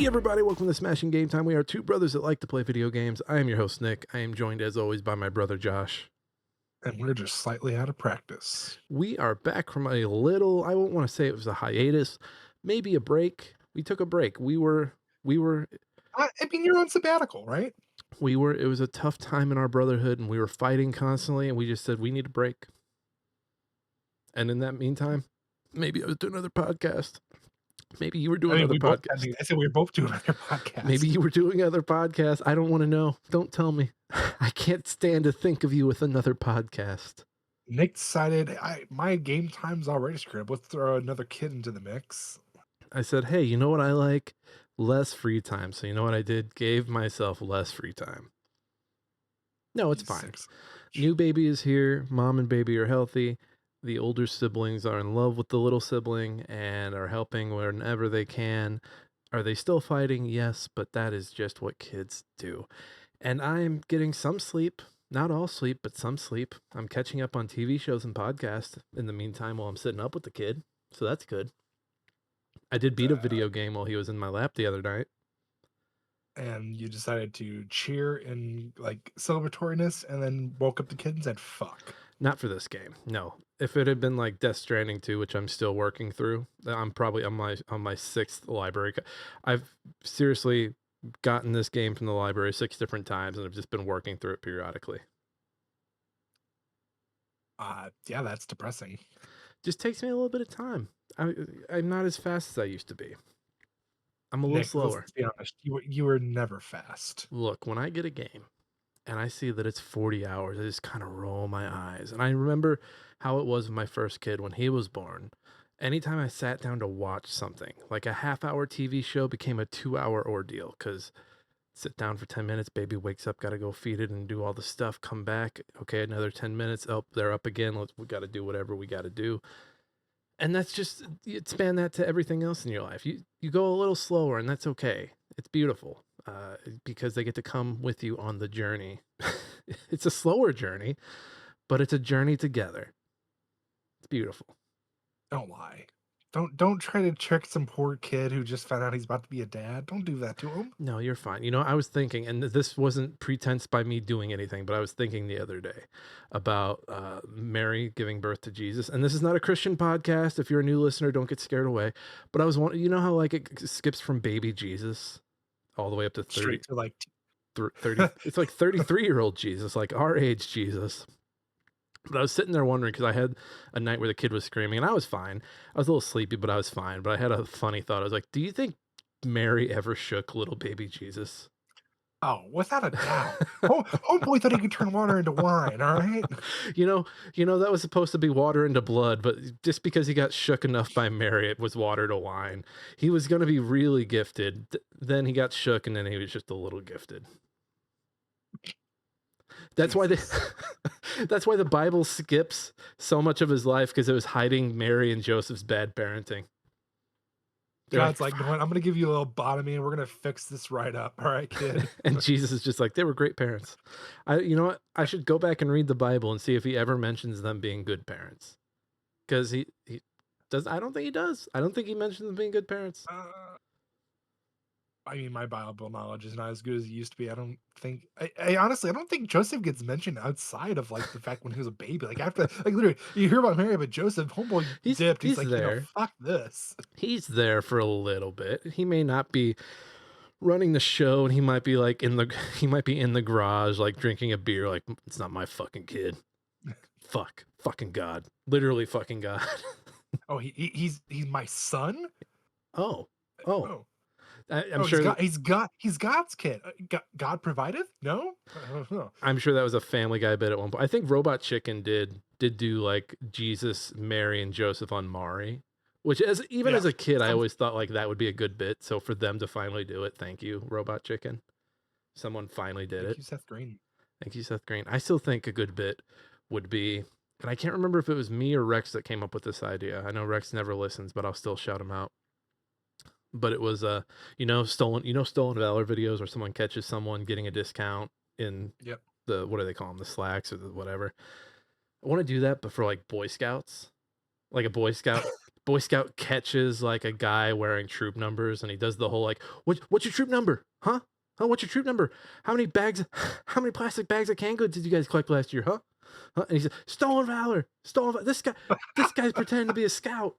everybody, welcome to Smashing Game Time. We are two brothers that like to play video games. I am your host, Nick. I am joined, as always, by my brother, Josh. And we're just slightly out of practice. We are back from a little, I won't want to say it was a hiatus, maybe a break. We took a break. I mean, you're on sabbatical, right? It was a tough time in our brotherhood, and we were fighting constantly, and we just said, we need a break. And in that meantime, maybe I was doing another podcast. Maybe you were doing another podcast. I said we were both doing another podcast. Maybe you were doing other podcasts. I don't want to know. Don't tell me. I can't stand to think of you with another podcast. Nick decided my game time's already screwed up. Let's throw another kid into the mix. I said, hey, you know what I like? Less free time. So you know what I did? Gave myself less free time. No, it's fine. New baby is here. Mom and baby are healthy. The older siblings are in love with the little sibling and are helping whenever they can. Are they still fighting? Yes, but that is just what kids do. And I'm getting some sleep. Not all sleep, but some sleep. I'm catching up on TV shows and podcasts in the meantime while I'm sitting up with the kid. So that's good. I did beat a video game while he was in my lap the other night. And you decided to cheer in like celebratoriness and then woke up the kid and said, fuck. Not for this game. No. If it had been like Death Stranding 2, which I'm still working through, I'm probably on my sixth library. I've seriously gotten this game from the library 6 different times, and I've just been working through it periodically. Yeah, that's depressing. Just takes me a little bit of time. I'm not as fast as I used to be. I'm a little slower. Let's be honest, you were never fast. Look, when I get a game and I see that it's 40 hours, I just kind of roll my eyes. And I remember how it was with my first kid when he was born. Anytime I sat down to watch something, like a half-hour TV show became a 2-hour ordeal, because sit down for 10 minutes, baby wakes up, got to go feed it and do all the stuff, come back, okay, another 10 minutes, oh, they're up again, we got to do whatever we got to do. And that's just, you expand that to everything else in your life. You go a little slower, and that's okay. It's beautiful, because they get to come with you on the journey. It's a slower journey, but it's a journey together. It's beautiful. Don't lie. Don't try to trick some poor kid who just found out he's about to be a dad. Don't do that to him. No, you're fine. You know, I was thinking, and this wasn't pretense by me doing anything, but I was thinking the other day about Mary giving birth to Jesus. And this is not a Christian podcast. If you're a new listener, don't get scared away. But I was wondering, you know how like it skips from baby Jesus all the way up to 30, straight to like 30. It's like 33-year-old Jesus, like our age Jesus. But I was sitting there wondering, because I had a night where the kid was screaming, and I was fine. I was a little sleepy, but I was fine. But I had a funny thought. I was like, do you think Mary ever shook little baby Jesus? Oh, without a doubt. Homeboy thought he could turn water into wine, all right? You know, that was supposed to be water into blood, but just because he got shook enough by Mary, it was water to wine. He was going to be really gifted. Then he got shook, and then he was just a little gifted. That's why that's why the Bible skips so much of his life, because it was hiding Mary and Joseph's bad parenting. God's like, I'm going to give you a little bottomy, and we're going to fix this right up. All right, kid. And Jesus is just like, they were great parents. You know what? I should go back and read the Bible and see if he ever mentions them being good parents. Because he does. I don't think he does. I don't think he mentions them being good parents. I mean, my Bible knowledge is not as good as it used to be. I don't think. I honestly, I don't think Joseph gets mentioned outside of like the fact when he was a baby. Like after, like literally, you hear about Mary, but Joseph, homeboy dipped. He's like, there. You know, fuck this. He's there for a little bit. He may not be running the show, and he might be like in the garage, like drinking a beer. Like, it's not my fucking kid. Fucking God, literally fucking God. Oh, he's my son. Oh. I'm sure he's God's kid. God provided? No? I'm sure that was a Family Guy bit at one point. I think Robot Chicken did do like Jesus, Mary, and Joseph on Maury, which as a kid, I always thought like that would be a good bit. So for them to finally do it, thank you, Robot Chicken. Someone finally did it. Thank you, Seth Green. Thank you, Seth Green. I still think a good bit would be, and I can't remember if it was me or Rex that came up with this idea. I know Rex never listens, but I'll still shout him out. But it was stolen valor videos where someone catches someone getting a discount in the, what do they call them, the slacks or the whatever. I want to do that, but for like Boy Scouts, like a Boy Scout Boy Scout catches like a guy wearing troop numbers, and he does the whole like, what's your troop number? Huh? Huh? What's your troop number? How many bags? How many plastic bags of canned goods did you guys collect last year? Huh? Huh? And he said, stolen valor, stolen. This guy's pretending to be a scout.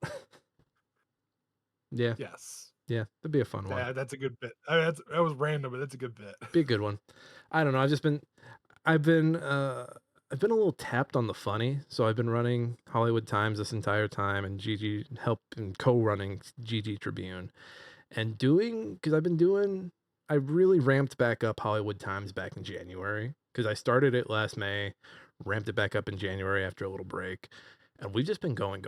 Yeah, Yes. yeah, that'd be a fun one. Yeah, that's a good bit. I mean, that was random, but that's a good bit. Be a good one. I don't know. I've been I've been a little tapped on the funny, so I've been running Hollywood Times this entire time and GG help and co-running GG Tribune and doing because I really ramped back up Hollywood Times back in January because I started it last May, ramped it back up in January after a little break, and we've just been going.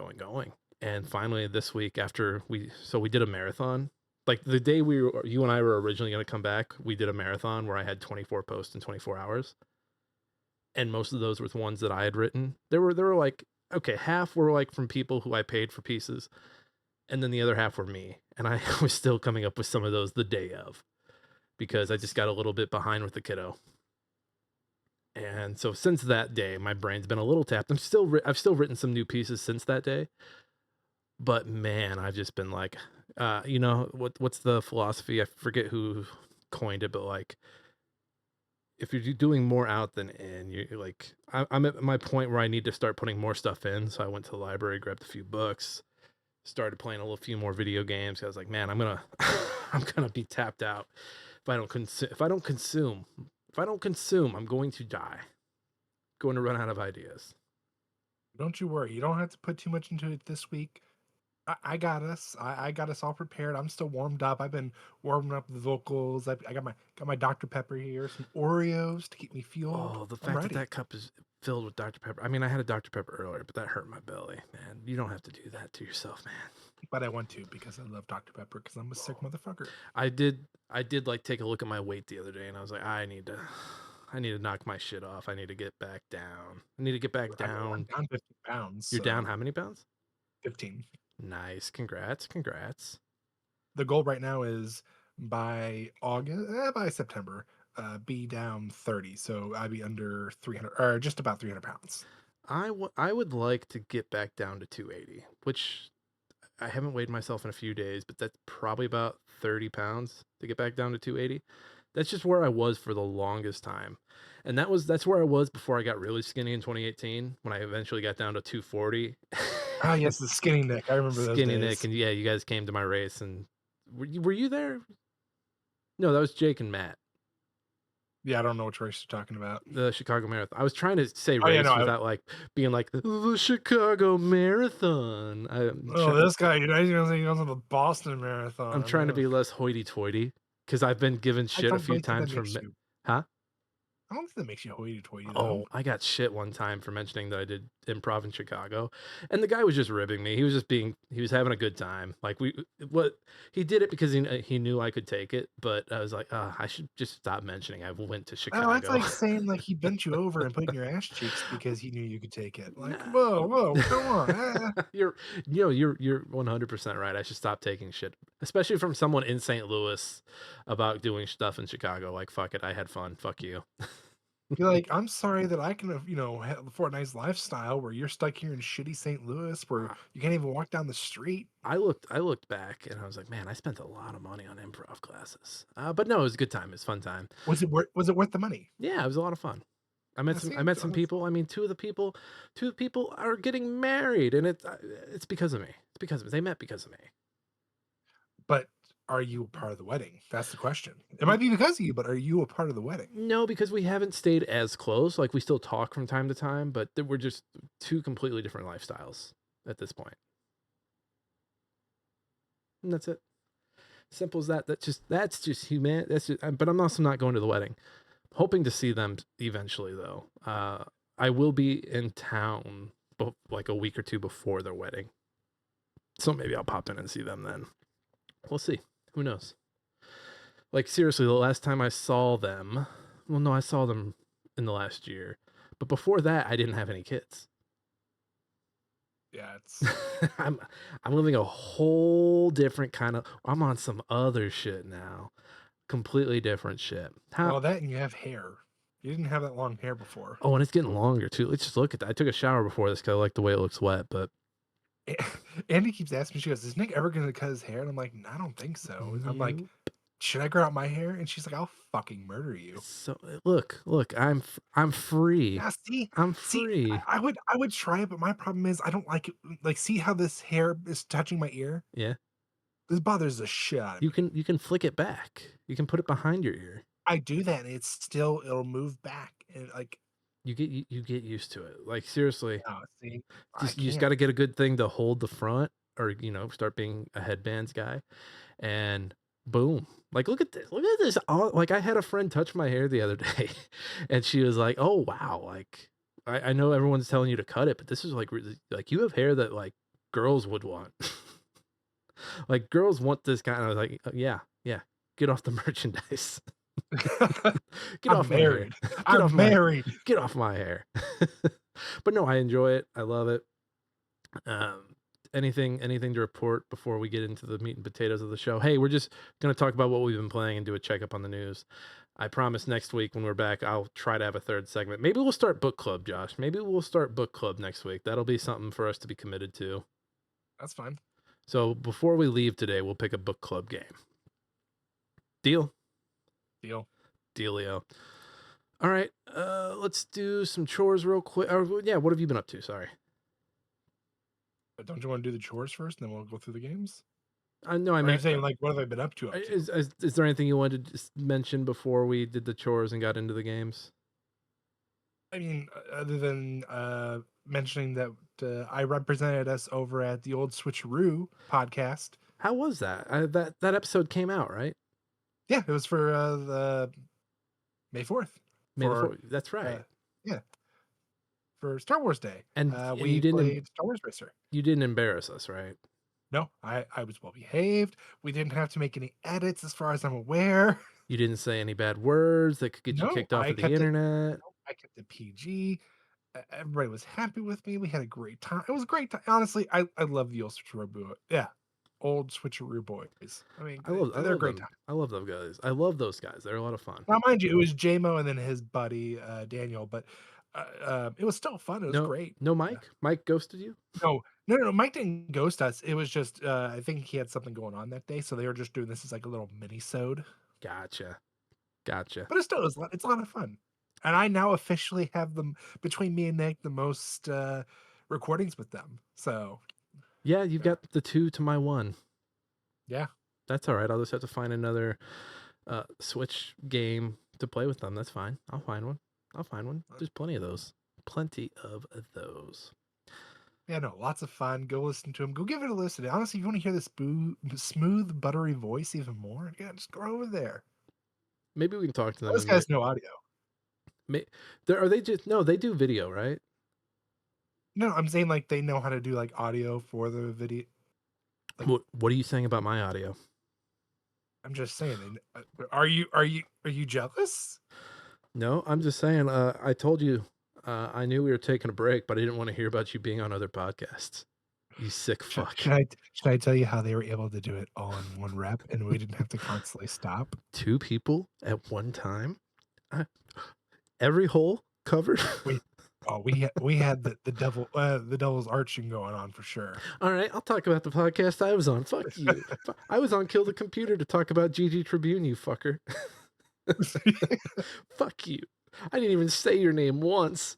And finally this week after we did a marathon. Like the day you and I were originally going to come back, we did a marathon where I had 24 posts in 24 hours, and most of those were the ones that I had written. There were like, okay, half were like from people who I paid for pieces, and then the other half were me. And I was still coming up with some of those the day of because I just got a little bit behind with the kiddo. And so since that day, my brain's been a little tapped. I've still written some new pieces since that day, but man, I've just been like, what's the philosophy? I forget who coined it, but like if you're doing more out than in, you're like, I'm at my point where I need to start putting more stuff in. So I went to the library, grabbed a few books, started playing a little few more video games. I was like, man, I'm gonna be tapped out if I don't consume. I'm going to die. Going to run out of ideas. Don't you worry. You don't have to put too much into it this week. I got us. I got us all prepared. I'm still warmed up. I've been warming up the vocals. I got my Dr. Pepper here, some Oreos to keep me fueled. Oh, the I'm fact that ready. that cup is filled with Dr. Pepper. I mean, I had a Dr. Pepper earlier, but that hurt my belly, man. You don't have to do that to yourself, man. But I want to because I love Dr. Pepper because I'm a sick motherfucker. I did like take a look at my weight the other day, and I was like, I need to knock my shit off. I need to get back down. I need to get back I'm down. down 15 pounds. You're down So how many pounds? 15. Nice. Congrats. The goal right now is by September, be down 30. So I'd be under 300 or just about 300 pounds. I would like to get back down to 280, which I haven't weighed myself in a few days, but that's probably about 30 pounds to get back down to 280. That's just where I was for the longest time. And that's where I was before I got really skinny in 2018 when I eventually got down to 240. Ah, yes, the skinny Nick. I remember those Skinny Nick. days. And yeah, you guys came to my race, and were you there? No, that was Jake and Matt. Yeah, I don't know which race you're talking about. The Chicago Marathon. I was trying to say Oh yeah, race no. without like being like the Chicago Marathon. This guy, he's going to the Boston I'm Marathon. trying to be less hoity-toity because I've been given I shit a don't few think that times makes from, you. huh? I don't think that makes you hoity-toity though. Oh, I got shit one time for mentioning that I did improv in Chicago, and the guy was just ribbing me. He was having a good time. Like what he did it because he knew I could take it, but I was like, I should just stop mentioning I went to Oh, that's Chicago. like saying like he bent you over and put in your ass cheeks because he knew you could take it. Like, No. whoa, come on. You're 100% right. I should stop taking shit, especially from someone in St. Louis about doing stuff in Chicago. Like, fuck it, I had fun. Fuck you. You're like, I'm sorry that I can, afford a nice lifestyle where you're stuck here in shitty St. Louis where you can't even walk down the street. I looked back and I was like, man, I spent a lot of money on improv classes. But no, it was a good time. It was a fun time. Was it worth the money? Yeah, it was a lot of fun. I see. I met some people. I mean, two of the people are getting married, and it's because of me. It's because of me. They met because of me. But are you a part of the wedding? That's the question. It might be because of you, but are you a part of the wedding? No, because we haven't stayed as close. Like we still talk from time to time, but we're just two completely different lifestyles at this point. And that's it. Simple as that. That's just human. That's just. But I'm also not going to the wedding. Hoping to see them eventually, though. I will be in town like a week or two before their wedding, so maybe I'll pop in and see them then. We'll see. Who knows? Like seriously, the last time I saw them, well, no, I saw them in the last year, but before that, I didn't have any kids. Yeah, it's I'm living a whole different kind of. I'm on some other shit now, completely different shit. well that and you have hair. You didn't have that long hair before. Oh, and it's getting longer too. Let's just look at that. I took a shower before this because I like the way it looks wet, but Andy keeps asking me, she goes, "Is Nick ever gonna cut his hair?" And I'm like, "I don't think so." I'm like, Nope. "Should I grow out my hair?" And she's like, "I'll fucking murder you." So look, I'm free. Yeah, I'm see, free. I would try it, but my problem is I don't like it. Like, see how this hair is touching my ear? Yeah. This bothers the shit out of me. You can flick it back. You can put it behind your ear. I do that, and it'll move back, and like, You get used to it. Like seriously, no, see, I you just can't. got to get a good thing to hold the front, or start being a headbands guy, and boom. Like look at this. Look at this. Like I had a friend touch my hair the other day, and she was like, "Oh wow, like I know everyone's telling you to cut it, but this is like really like you have hair that like girls would want." Like girls want this kind. I was like, yeah, yeah. Get off the merchandise. Get I'm off my hair. married. Get off I'm my married. get off my hair. But no, I enjoy it. I love it. Um, anything to report before we get into the meat and potatoes of the show? Hey, we're just gonna talk about what we've been playing and do a checkup on the news. I promise next week when we're back, I'll try to have a third segment. Maybe we'll start book club, Josh. Maybe we'll start book club next week. That'll be something for us to be committed to. That's fine. So before we leave today, we'll pick a book club game. Deal? Deal. Dealio. All right, let's do some chores real quick. Yeah, what have you been up to? Sorry. But don't you want to do the chores first, and then we'll go through the games? I know I Or are you meant. saying, like, what have I been up to? Is there anything you wanted to just mention before we did the chores and got into the games? I mean, other than mentioning that I represented us over at the old Switcheroo podcast. How was that? That episode came out, right? Yeah, it was for the May 4th. May the For 4th. That's right. yeah, for Star Wars Day. And We played Star Wars Racer. you didn't embarrass us, right? No, I was well behaved. We didn't have to make any edits, as far as I'm aware. You didn't say any bad words that could get you No, kicked off of the internet. I kept it PG. Everybody was happy with me. We had a great time. It was a great time. Honestly, I love the old Switcheroo. Yeah, old Switcheroo boys. I mean, I they're a love great them. time. I love those guys. I love those guys. They're a lot of fun. Now, mind you, it was JMO and then his buddy Daniel, but it was still fun. It was No, great. no, Mike. Mike ghosted you. No. Mike didn't ghost us. It was just I think he had something going on that day, so they were just doing this as like a little mini-sode. Gotcha. But it still is. It's a lot of fun. And I now officially have them between me and Nick the most recordings with them. So Yeah, you've got the 2 to my 1. yeah, That's all right. I'll just have to find another Switch game to play with them. That's fine. I'll find one. There's plenty of those. yeah, no, lots of fun. Go listen to him. Go give it a listen. Honestly, if you want to hear this smooth, buttery voice even more, yeah, just go over there. Maybe we can talk to them. Those guys know audio. Are they just no? They do video, right? No, I'm saying like they know how to do like audio for the video. Like, what are you saying about my audio? I'm just saying. Are you jealous? No, I'm just saying. I told you. I knew we were taking a break, but I didn't want to hear about you being on other podcasts. You sick fuck. Should I tell you how they were able to do it all in one rep and we didn't have to constantly stop? 2 people at one time. Every hole covered. We had the devil's arching going on for sure. All right, I'll talk about the podcast I was on. Fuck you. I was on Kill the Computer to talk about GG Tribune, you fucker. Fuck you. I didn't even say your name once.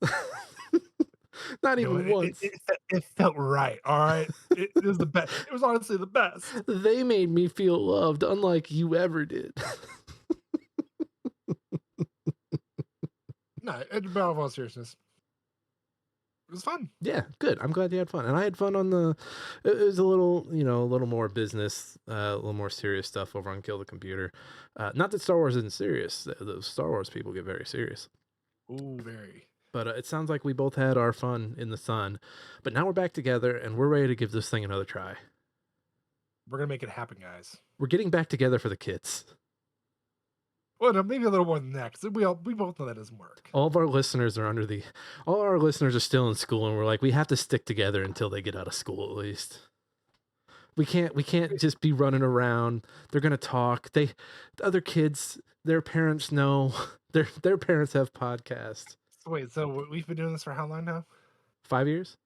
Not even once. It felt right. All right. It was the best. It was honestly the best. They made me feel loved, unlike you ever did. No, but all seriousness, it was fun. Yeah, good. I'm glad you had fun, and I had fun on the. It was a little, a little more business, a little more serious stuff over on Kill the Computer. Not that Star Wars isn't serious. The Star Wars people get very serious. Ooh, very. But it sounds like we both had our fun in the sun. But now we're back together, and we're ready to give this thing another try. We're gonna make it happen, guys. We're getting back together for the kids. Well, no, maybe a little more than that. 'Cause we both know that doesn't work. All our listeners are still in school, and we're like, we have to stick together until they get out of school at least. We can't just be running around. They're gonna talk. The other kids, their parents know. Their parents have podcasts. So wait, so we've been doing this for how long now? 5 years?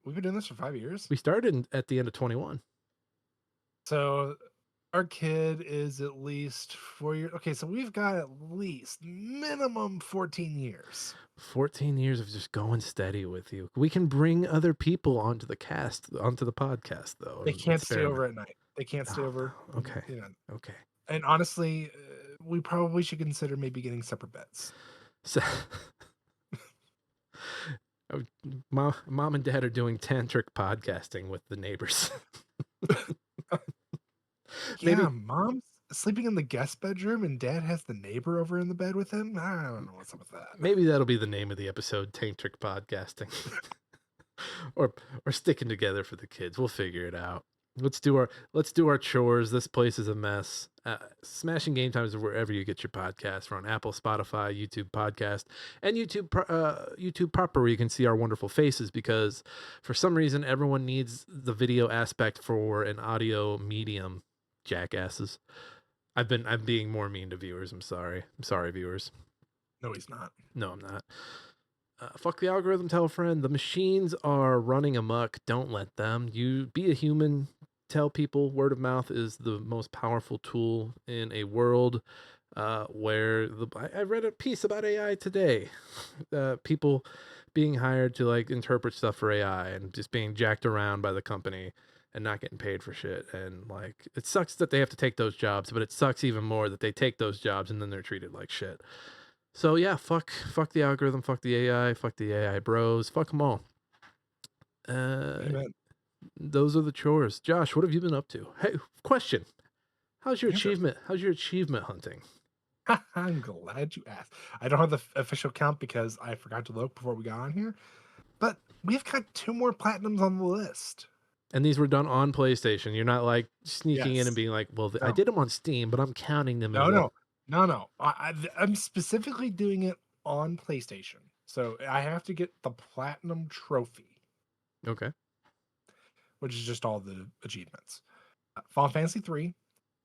We've been doing this for 5 years? We started at the end of 21. So, our kid is at least 4 years. Okay, so we've got at least minimum 14 years. 14 years of just going steady with you. We can bring other people onto the podcast, though, They and can't stay experiment. over at night. They can't stay Oh, over, no. Okay. you know. Okay. And honestly, we probably should consider maybe getting separate beds. So, oh, mom and dad are doing tantric podcasting with the neighbors. Yeah, Maybe mom's sleeping in the guest bedroom and dad has the neighbor over in the bed with him. I don't know what's up with that. maybe that'll be the name of the episode, tantric podcasting. or sticking together for the kids. We'll figure it out. Let's do our chores. This place is a mess. Smashing Game Times is wherever you get your podcasts. We're on Apple, Spotify, YouTube Podcast, and YouTube proper, where you can see our wonderful faces, because for some reason everyone needs the video aspect for an audio medium. Jackasses. I'm being more mean to viewers. I'm sorry, viewers. No, he's not. No, I'm not. Fuck the algorithm, tell a friend. The machines are running amok. Don't let them. You be a human. Tell people word of mouth is the most powerful tool in a world where I read a piece about AI today. People being hired to like interpret stuff for AI and just being jacked around by the company and not getting paid for shit. And like, it sucks that they have to take those jobs, but it sucks even more that they take those jobs and then they're treated like shit. So yeah, fuck the algorithm, fuck the AI, fuck the AI bros, fuck them all. Amen. Those are the chores. Josh, what have you been up to? Hey, question. How's your Answer. achievement? How's your achievement hunting? I'm glad you asked. I don't have the official count because I forgot to look before we got on here, but we've got 2 more platinums on the list. And these were done on PlayStation. You're not like sneaking in and Yes. being like, well, I No. did them on Steam, but I'm counting them as No, a. no. No, no. I'm specifically doing it on PlayStation. So I have to get the platinum trophy, Okay. which is just all the achievements. Final Fantasy 3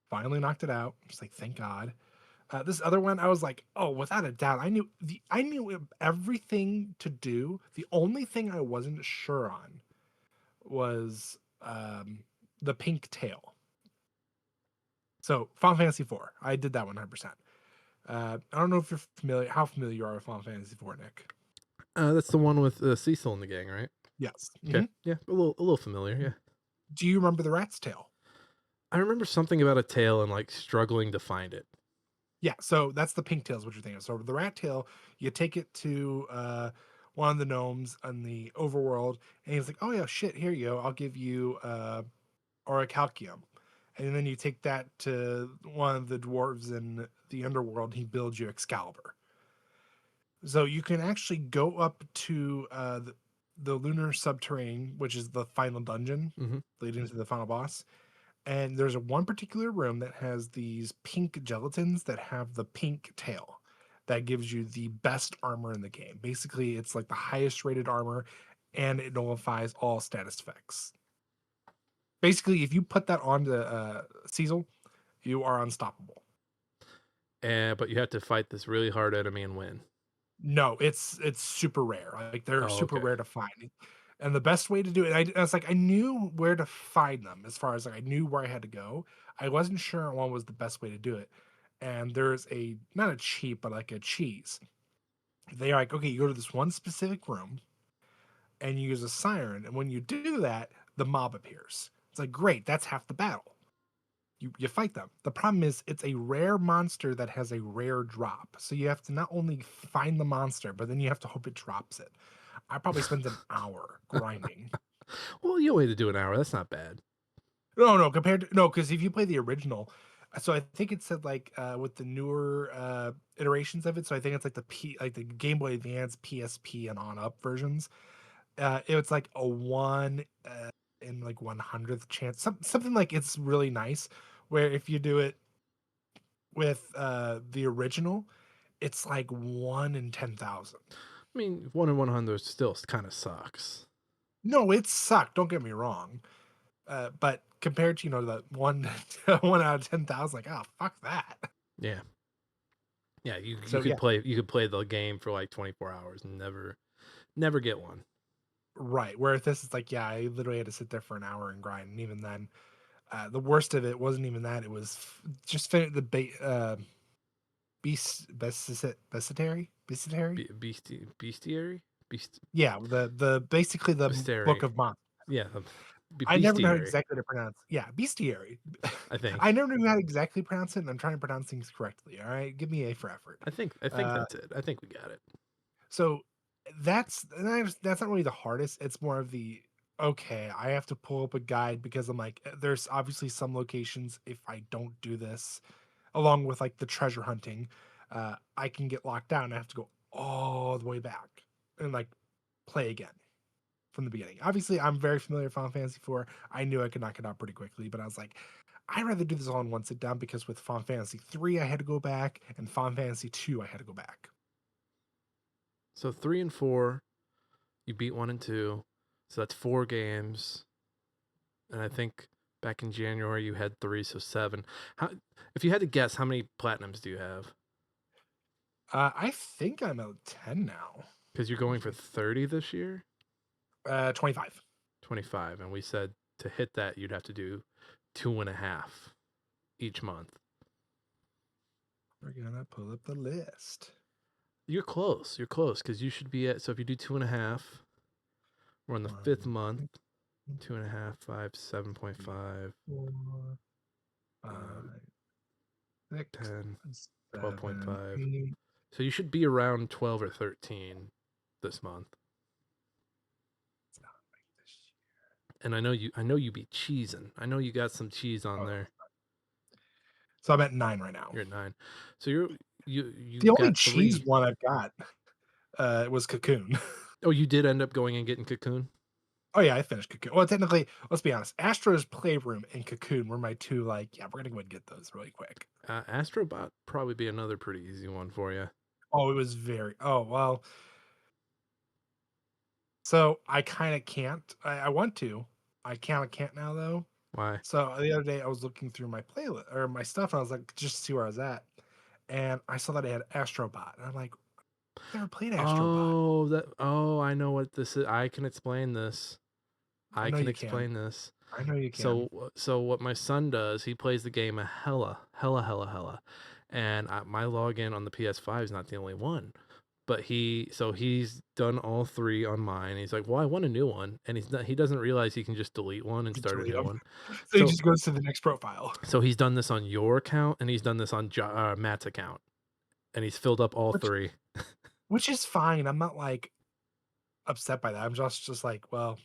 finally knocked it out. Just like thank God. This other one, I was like, oh, without a doubt, I knew everything to do. The only thing I wasn't sure on was the pink tail. So Final Fantasy 4, I did that 100%. I don't know if you're familiar, how familiar you are with Final Fantasy 4, Nick. That's the one with Cecil in the gang, right? Yes. Okay. Yeah, a little familiar. Yeah. Do you remember the rat's tail? I remember something about a tail and like struggling to find it. Yeah, so that's the pink tail is what you're thinking of. So the rat tail, you take it to one of the gnomes on the overworld, and he's like, "Oh yeah, shit, here you go. I'll give you orichalcum." And then you take that to one of the dwarves in the underworld. He builds you Excalibur. So you can actually go up to the lunar subterranean, which is the final dungeon Mm-hmm. leading to the final boss. And there's a one particular room that has these pink gelatins that have the pink tail that gives you the best armor in the game. Basically, it's like the highest rated armor, and it nullifies all status effects. Basically, if you put that onto Cecil, you are unstoppable. But you have to fight this really hard enemy and win. No, it's super rare. Like they're Oh, super okay. rare to find. And the best way to do it, I was like, I knew where to find them as far as like I knew where I had to go. I wasn't sure what was the best way to do it. And there's a not a cheat, but like a cheese. They're like, okay, you go to this one specific room and you use a siren, and when you do that, the mob appears. It's like, great, that's half the battle. You fight them. The problem is it's a rare monster that has a rare drop. So you have to not only find the monster, but then you have to hope it drops it. I probably spent an hour grinding. Well, you only had to do an hour. That's not bad. No, compared to no, because if you play the original, so I think it said like with the newer iterations of it. So I think it's like the Game Boy Advance, PSP, and on up versions. It's like a one in like 100th chance, something like it's really nice. Where if you do it with the original, it's like 1 in 10,000. I mean, 1 in 100 still kind of sucks. No, it sucked. Don't get me wrong. But compared to the one 1 out of 10,000, like, oh fuck that. Yeah. Yeah, you So could yeah, play the game for like 24 hours and never get one. Right. Where if this is like, yeah, I literally had to sit there for an hour and grind, and even then, the worst of it wasn't even that. It was just the bestiary. Bestiary? Beast Yeah, the basically the book Bestiary. of monsters. Yeah, I never know bestiary, exactly how to pronounce. Yeah, bestiary. I I think. never knew how to exactly pronounce it, and I'm trying to pronounce things correctly. All right, give me A for effort. I think Uh, that's it. I think we got it. so that's not really the hardest. It's more of the okay. I have to pull up a guide because I'm like, there's obviously some locations if I don't do this, along with like the treasure hunting, I can get locked down. I have to go all the way back and like play again from the beginning. Obviously, I'm very familiar with Final Fantasy 4. I knew I could knock it out pretty quickly, but I was like, I'd rather do this all in one sit down because with Final Fantasy 3, I had to go back, and Final Fantasy 2, I had to go back. So 3 and 4, you beat 1 and 2. So that's 4 games. And I think back in January you had 3, so 7. How if you had to guess, how many platinums do you have? I think I'm at 10 now. Cuz you're going for 30 this year? 25. 25, and we said to hit that you'd have to do 2.5 each month. We're gonna pull up the list. You're close. You're close because you should be at. So if you do 2.5, we're on the fifth One, month. 2.5, 5, 7.5, 4, uh, 5, 6, 10, 7, 12.5. 8. So you should be around 12 or 13 this month. It's not like this year. And I know you be cheesing. I know you got some cheese on Oh, there. so I'm at 9 right now. You're at 9. So you The only got cheese 3. one I've got was Cocoon. Oh, you did end up going and getting Cocoon? Oh yeah, I finished Cocoon. Well, technically, let's be honest. Astro's Playroom and Cocoon were my two. Like, yeah, we're gonna go and get those really quick. Astrobot probably be another pretty easy one for you. Oh, it was very. Oh well. So I kind of can't. I want to. I kind of can't now though. Why? So the other day I was looking through my playlist or my stuff, and I was like, just to see where I was at, and I saw that I had Astrobot, and I'm like, I've never played Astrobot. Oh, I know what this is. I can explain this. I I know can you can. explain this. I know you can. So what my son does, he plays the game a hella, and my login on the PS5 is not the only one. But he's done all 3 on mine. He's like, well, I want a new one, and he doesn't realize he can just delete one and Just start a delete new them. one. So he So just goes to the next profile, so he's done this on your account, and he's done this on Matt's account, and he's filled up all which 3. which is fine. I'm not like upset by that. I'm just like, well,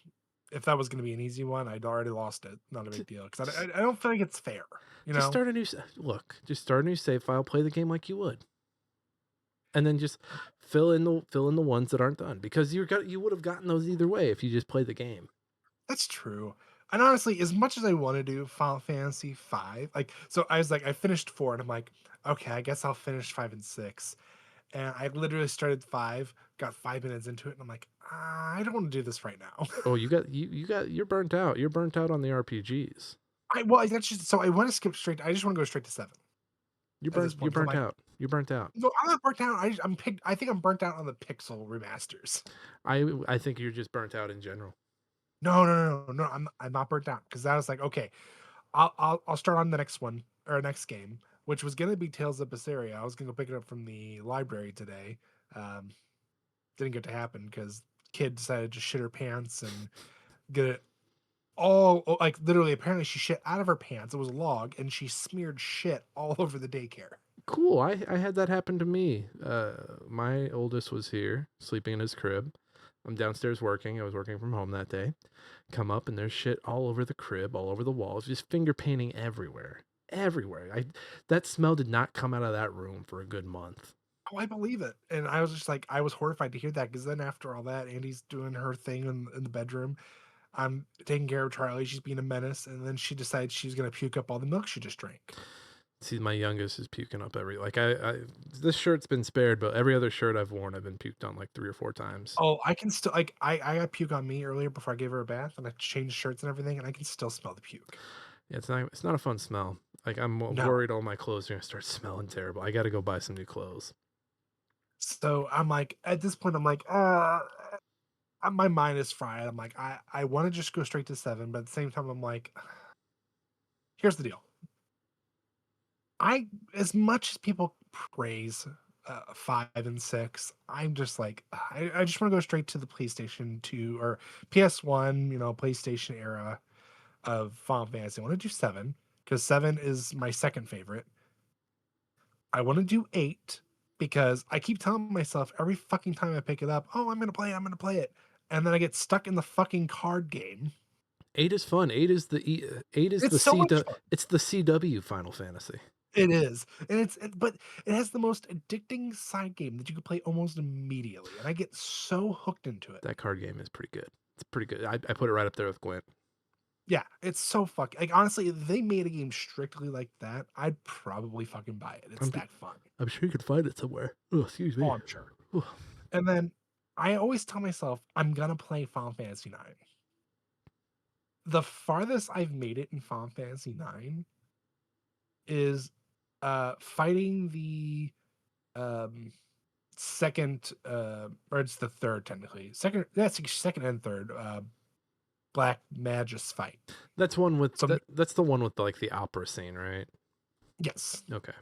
if that was gonna be an easy one, I'd already lost it. Not a big deal because I don't feel like it's fair, you Just know? start a new look. Just start a new save file. Play the game like you would, and then just fill in the ones that aren't done because you would have gotten those either way if you just played the game. That's true. And honestly, as much as I want to do Final Fantasy 5, like so I was like, I finished 4 and I'm like, okay, I guess I'll finish 5 and 6. And I literally started 5, got 5 minutes into it, and I'm like, I don't want to do this right now. Oh, you're burnt out. You're burnt out on the RPGs. That's just so I want to skip straight. I just want to go straight to 7 You're at this burnt. You're point. 'Cause I'm burnt like, out. You're burnt out. no, I'm not burnt out. I think I'm burnt out on the pixel remasters. I think you're just burnt out in general. No. I'm not burnt out because I was like, okay, I'll start on the next one or next game, which was gonna be Tales of Berseria. I was gonna go pick it up from the library today. Um, didn't get to happen because kid decided to shit her pants and get it like literally. Apparently, she shit out of her pants. It was a log, and she smeared shit all over the daycare. Cool. I had that happen to me. My oldest was here sleeping in his crib. I'm downstairs working. I was working from home that day. Come up and there's shit all over the crib, all over the walls, just finger painting everywhere. Everywhere. That smell did not come out of that room for a good month. Oh, I believe it. And I was just like, I was horrified to hear that because then after all that, Andy's doing her thing in the bedroom. I'm taking care of Charlie. She's being a menace, and then she decides she's gonna puke up all the milk she just drank. See, my youngest is puking up every like I this shirt's been spared, but every other shirt I've worn, I've been puked on like 3 or 4 times. Oh, I can still like I got puke on me earlier before I gave her a bath, and I changed shirts and everything, and I can still smell the puke. Yeah, it's not a fun smell. Like I'm No. worried all my clothes are gonna start smelling terrible. I got to go buy some new clothes. So I'm like, at this point, I'm like, my mind is fried. I'm like, I want to just go straight to 7, but at the same time, I'm like, here's the deal. As much as people praise 5 and 6, I'm just like, I just want to go straight to the PlayStation 2 or PS1, PlayStation era of Final Fantasy. I want to do 7 because 7 is my second favorite. I want to do 8 because I keep telling myself every fucking time I pick it up, oh, I'm gonna play it, I'm gonna play it, and then I get stuck in the fucking card game. 8 is fun. 8 is eight is It's the so much CW. fun. It's the CW Final Fantasy. It is, and but it has the most addicting side game that you can play almost immediately, and I get so hooked into it. That card game is pretty good. It's pretty good. I put it right up there with Gwent. Yeah, it's so fucking like honestly, if they made a game strictly like that, I'd probably fucking buy it. It's that fun. I'm sure you could find it somewhere. Oh, excuse Oh, me. I'm sure. And then I always tell myself I'm gonna play Final Fantasy 9. The farthest I've made it in Final Fantasy 9 is fighting the um second or it's the third technically. That's second and third Black Magus fight. That's one with So that's the one with like the opera scene, right? yes. Okay.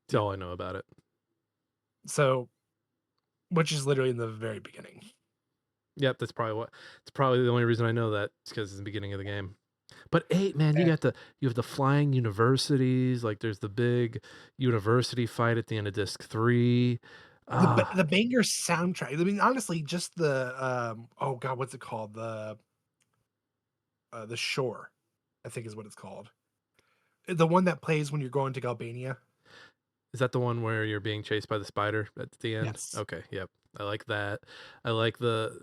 That's all I know about it. So which is literally in the very beginning. Yep, that's probably the only reason I know that. It's because it's the beginning of the game. But 8, man, you have the flying universities, like there's the big university fight at the end of disc 3. The banger soundtrack. I mean, honestly, just the oh god, what's it called? The Shore, I think is what it's called. The one that plays when you're going to Albania. Is that the one where you're being chased by the spider at the end? Yes. Okay, yep. I like that. I like the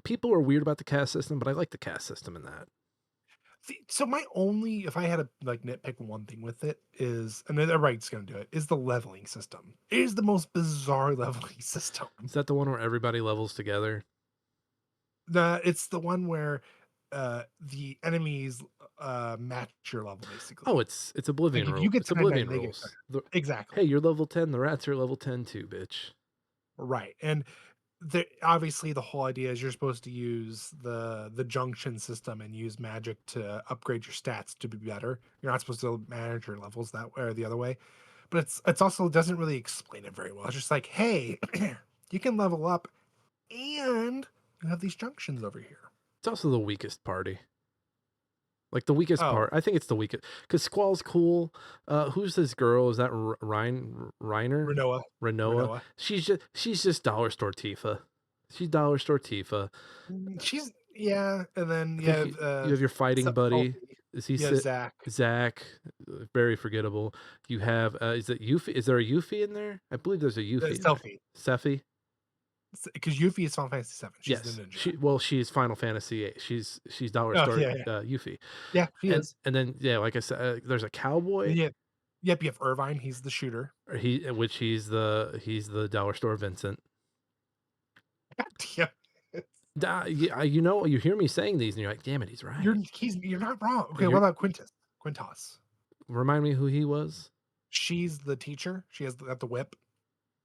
people are weird about the cast system, but I like the cast system in that. So my only, if I had to like nitpick one thing with it is, and everybody's gonna do it, is the leveling system. It is the most bizarre leveling system. Is that the one where everybody levels together? It's the one where the enemies match your level basically. Oh, it's Like Oblivion if you rule. get It's to 99, Oblivion they get rules. exactly Hey, you're level 10. The rats are level 10 too, bitch. right. And obviously the whole idea is you're supposed to use the junction system and use magic to upgrade your stats to be better. You're not supposed to manage your levels that way or the other way. But it's also doesn't really explain it very well. It's just like, hey, you can level up and you have these junctions over here. It's also the weakest party. Like the weakest Oh, part. I think it's the weakest because Squall's cool. Who's this girl? Is that Reiner? Renoa. Renoa. Renoa. She's just dollar store Tifa. She's dollar store Tifa. She's yeah, and then I you think have you have your fighting buddy. Sophie. Is he You have Zach. Zach? Very forgettable. You have is it Yuffie? Is there a Yuffie in there? I believe there's a Yuffie in there. Selfie. Sephi. Because Yuffie is Final Fantasy 7. She's the Yes, ninja. she's Final Fantasy 8. She's dollar Oh store yeah, yeah. Yuffie, Yeah, she is. and then yeah, like I said, there's a cowboy. Yeah. Yep, you have Irvine, he's the shooter. Or he's the dollar store Vincent. God damn it. You know, you hear me saying these, and you're like, "Damn it, he's right." You're not wrong. Okay, what You're about Quintos? remind me who he was. She's the teacher. She has got the whip.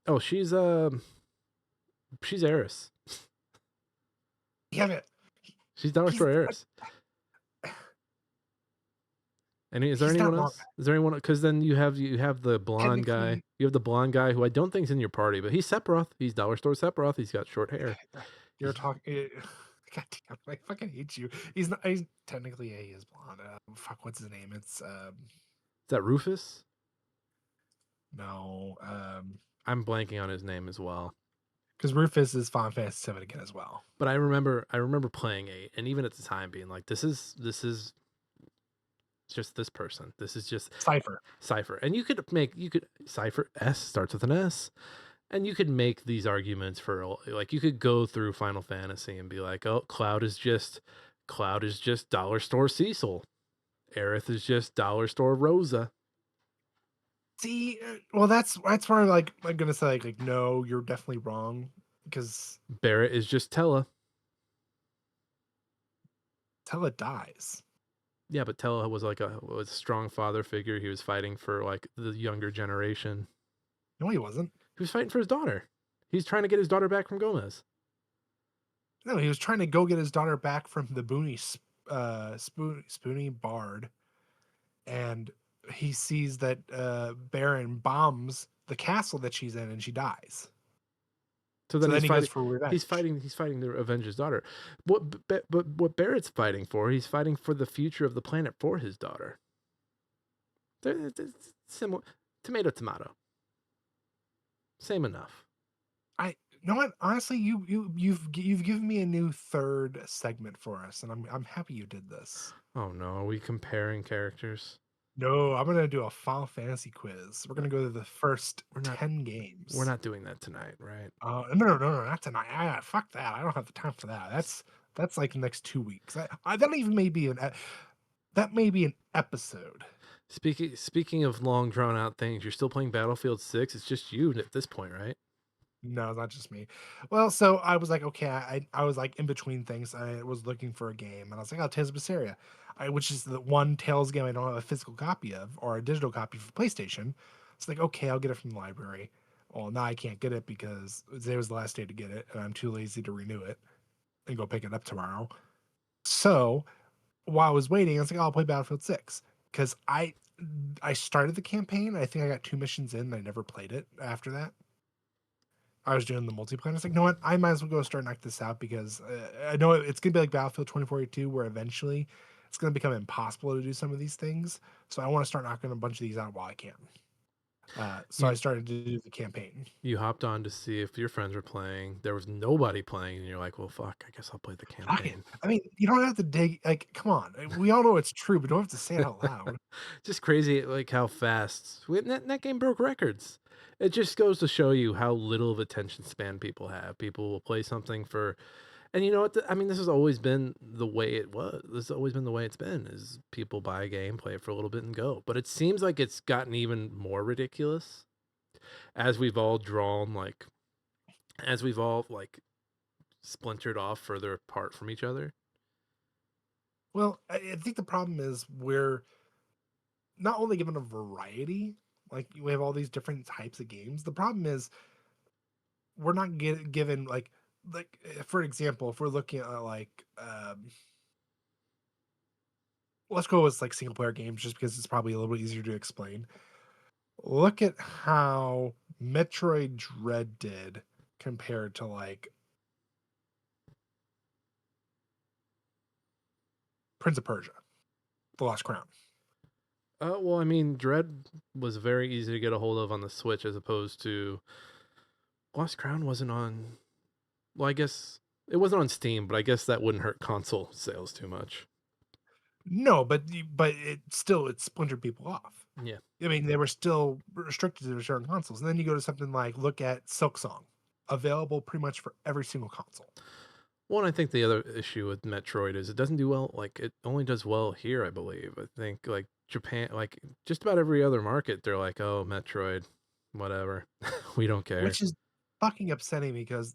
Oh, she's Eris. Damn it. She's dollar store Eris. And is there He's not anyone wrong. else? Is there anyone? Because then you have the blonde guy. Technically- You have the blonde guy who I don't think's in your party, but he's Sephiroth. He's dollar store Sephiroth. He's got short hair. You're talking. God damn! I fucking hate you. He's not. He's technically he is blonde. Fuck, what's his name? It's Is that Rufus? no. I'm blanking on his name as well. Because Rufus is Final Fantasy 7 again as well. But I remember playing 8, and even at the time being like, this is just this person. This is just Cypher. And you could Cypher S starts with an S. And you could make these arguments for like you could go through Final Fantasy and be like, oh, Cloud is just dollar store Cecil. Aerith is just dollar store Rosa. See, well, that's where like I'm gonna say like no, you're definitely wrong because Barrett is just Tella. Tella dies. Yeah, but Tella was like was a strong father figure. He was fighting for like the younger generation. No, he wasn't. He was fighting for his daughter. He's trying to get his daughter back from Gomez. No, he was trying to go get his daughter back from the Spoony Bard, and he sees that Baron bombs the castle that she's in, and she dies. So So then then he goes for revenge. he's fighting to avenge his daughter. But what Barrett's fighting for, he's fighting for the future of the planet for his daughter. It's similar, tomato tomato, same enough. You know what? Honestly, you've given me a new third segment for us, and I'm happy you did this. Oh no, are we comparing characters? No, I'm gonna do a Final Fantasy quiz. We're gonna go to the first We're not 10 we're games. not doing that tonight, right? No, not tonight. Fuck that. I don't have the time for that. That's like the next 2 weeks. That even may be that may be an episode. Speaking of long drawn out things, you're still playing Battlefield 6. It's just you at this point, right? No, it's not just me. Well, so I was like, okay, I was like in between things. I was looking for a game, and I was like, oh, Tales of Berseria, which is the one Tales game I don't have a physical copy of or a digital copy for PlayStation. It's like, okay, I'll get it from the library. Well, now I can't get it because today was the last day to get it, and I'm too lazy to renew it and go pick it up tomorrow. So while I was waiting, I was like, oh, I'll play Battlefield 6 because I started the campaign. I think I got 2 missions in. And I never played it after that. I was doing the multiplayer. I was like, you know what? I might as well go start knock this out because I know it's gonna be like Battlefield 2042, where eventually it's gonna become impossible to do some of these things. So I want to start knocking a bunch of these out while I can. So I You started to do the campaign. you hopped on to see if your friends were playing. There was nobody playing, and you're like, well, fuck. I guess I'll play the Fuck it. campaign. I mean, you don't have to dig. Like, come on. We all know it's true, but don't have to say it out loud. Just crazy, like how fast that game broke records. It just goes to show you how little of attention span people have. People will play something for, and you know what? I mean, this has always been the way it was. This has always been the way it's been. Is people buy a game, play it for a little bit, and go. But it seems like it's gotten even more ridiculous as we've all drawn like, as we've all like splintered off further apart from each other. Well, I think the problem is we're not only given a variety, like we have all these different types of games. The problem is we're not given for example, if we're looking at let's go with like single player games just because it's probably a little bit easier to explain. Look at how Metroid Dread did compared to like Prince of Persia, The Lost Crown. Well, I mean, Dread was very easy to get a hold of on the Switch as opposed to Lost Crown wasn't on. Well, I guess it wasn't on Steam, but I guess that wouldn't hurt console sales too much. No, but it splintered people off. Yeah. I mean, they were still restricted to certain consoles. And then you go to something like look at Silksong, available pretty much for every single console. Well, and I think the other issue with Metroid is it doesn't do well. Like it only does well here, I believe. I think like Japan, like just about every other market, they're like, "Oh, Metroid, whatever, we don't care." Which is fucking upsetting because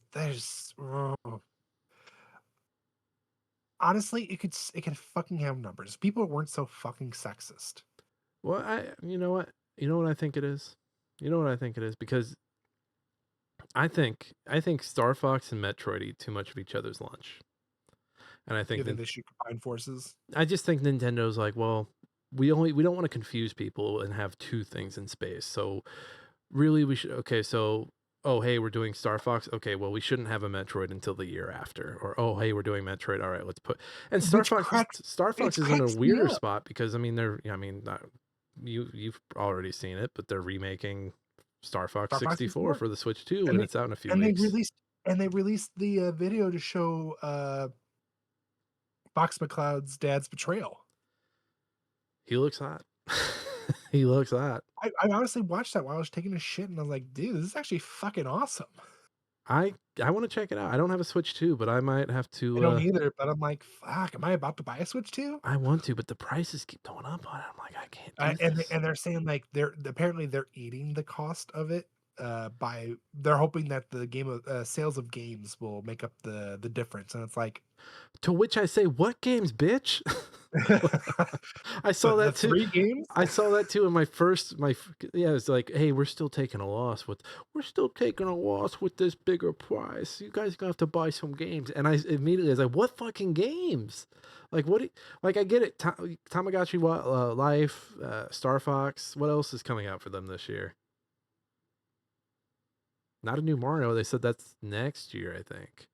honestly, it could fucking have numbers. People weren't so fucking sexist. Well, you know what I think it is. You know what I think it is because I think Star Fox and Metroid eat too much of each other's lunch, and You think they should combine forces? I just think Nintendo's like, well, we don't want to confuse people and have two things in space. So really, we should okay. So oh hey, we're doing Star Fox. Okay, well we shouldn't have a Metroid until the year after. Or oh hey, we're doing Metroid. All right, let's put and Star Fox Which is in a cracks me weirder up. spot because I mean you've already seen it, but they're remaking Star Fox Star Fox 64 64. for the Switch too, And and they it's out in a few and they weeks. released and they released the video to show Fox McCloud's dad's betrayal. He looks hot. He looks hot. I honestly watched that while I was taking a shit, and I was like, dude, this is actually fucking awesome. I I want to check it out. I don't have a Switch 2, but I might have I to don't either, but I'm like, fuck, am I about to buy a Switch too? I want to, but the prices keep going up on it. I'm like, I can't do And this. they're saying like they're apparently they're eating the cost of it they're hoping that the game of sales of games will make up the difference, and it's like To which I say, "What games, bitch?" I saw the that too. three games. I saw that too in my first yeah, it's like, "Hey, we're still taking a loss with this bigger price. You guys gonna have to buy some games." And I immediately was like, "What fucking games?" Like, what do like, I get it, Tamagotchi Life, Star Fox, what else is coming out for them this year? Not a new Mario, they said that's next year, I think.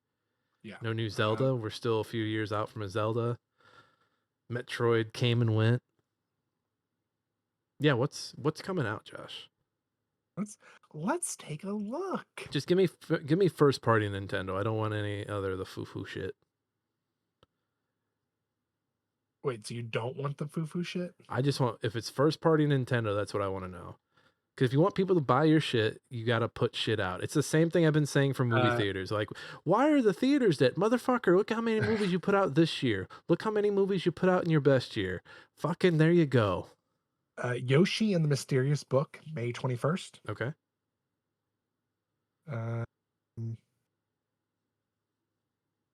Yeah. No new Uh, Zelda, we're still a few years out from a Zelda. Metroid came and went. Yeah, what's coming out, Josh? let's let's take a look. Just give me first party Nintendo. I don't want any other the foo shit. Wait, so you don't want the foo shit? I just want if it's first party Nintendo, that's what I want to know. Because if you want people to buy your shit, you got to put shit out. It's the same thing I've been saying for movie Uh, theaters. Like, why are the theaters dead? Motherfucker, look how many movies you put out this year. Look how many movies you put out in your best year. Fucking there you go. Yoshi and the Mysterious Book, May 21st. Okay. Um,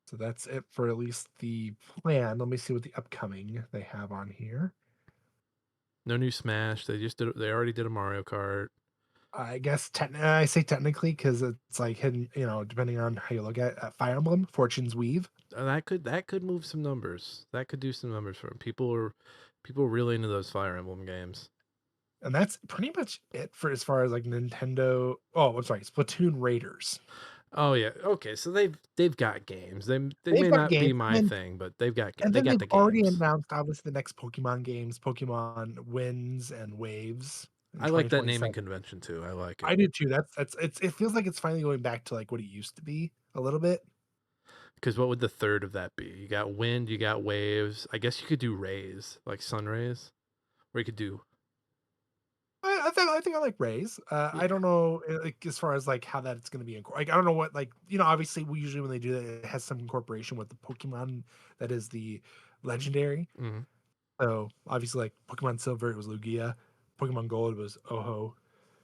so that's it for at least the plan. Let me see what the upcoming they have on here. No new Smash. They already did a Mario Kart. I guess I say technically because it's like hidden, depending on how you look at Fire Emblem, Fortune's Weave. That could move some numbers. That could do some numbers for 'em. People are really into those Fire Emblem games. And that's pretty much it for as far as like Nintendo. Oh, I'm sorry, Splatoon Raiders. Oh yeah. Okay. So they've got games. They They've may got not be games, my thing, but and they then got they've the already games. announced obviously the next Pokemon games, Pokemon Winds and Waves in I like that naming 2027. convention too. I like it I do too. It feels like it's finally going back to like what it used to be a little bit. because what would the third of that be? You got wind, you got waves. I guess you could do rays, like sun rays, or you could do I think I like Rays. I yeah. don't know like as far as like how that's going to be like I don't know what like obviously we usually when they do that it has some incorporation with the Pokemon that is the legendary. Mm-hmm. So obviously like Pokemon Silver it was Lugia, Pokemon Gold was Oho.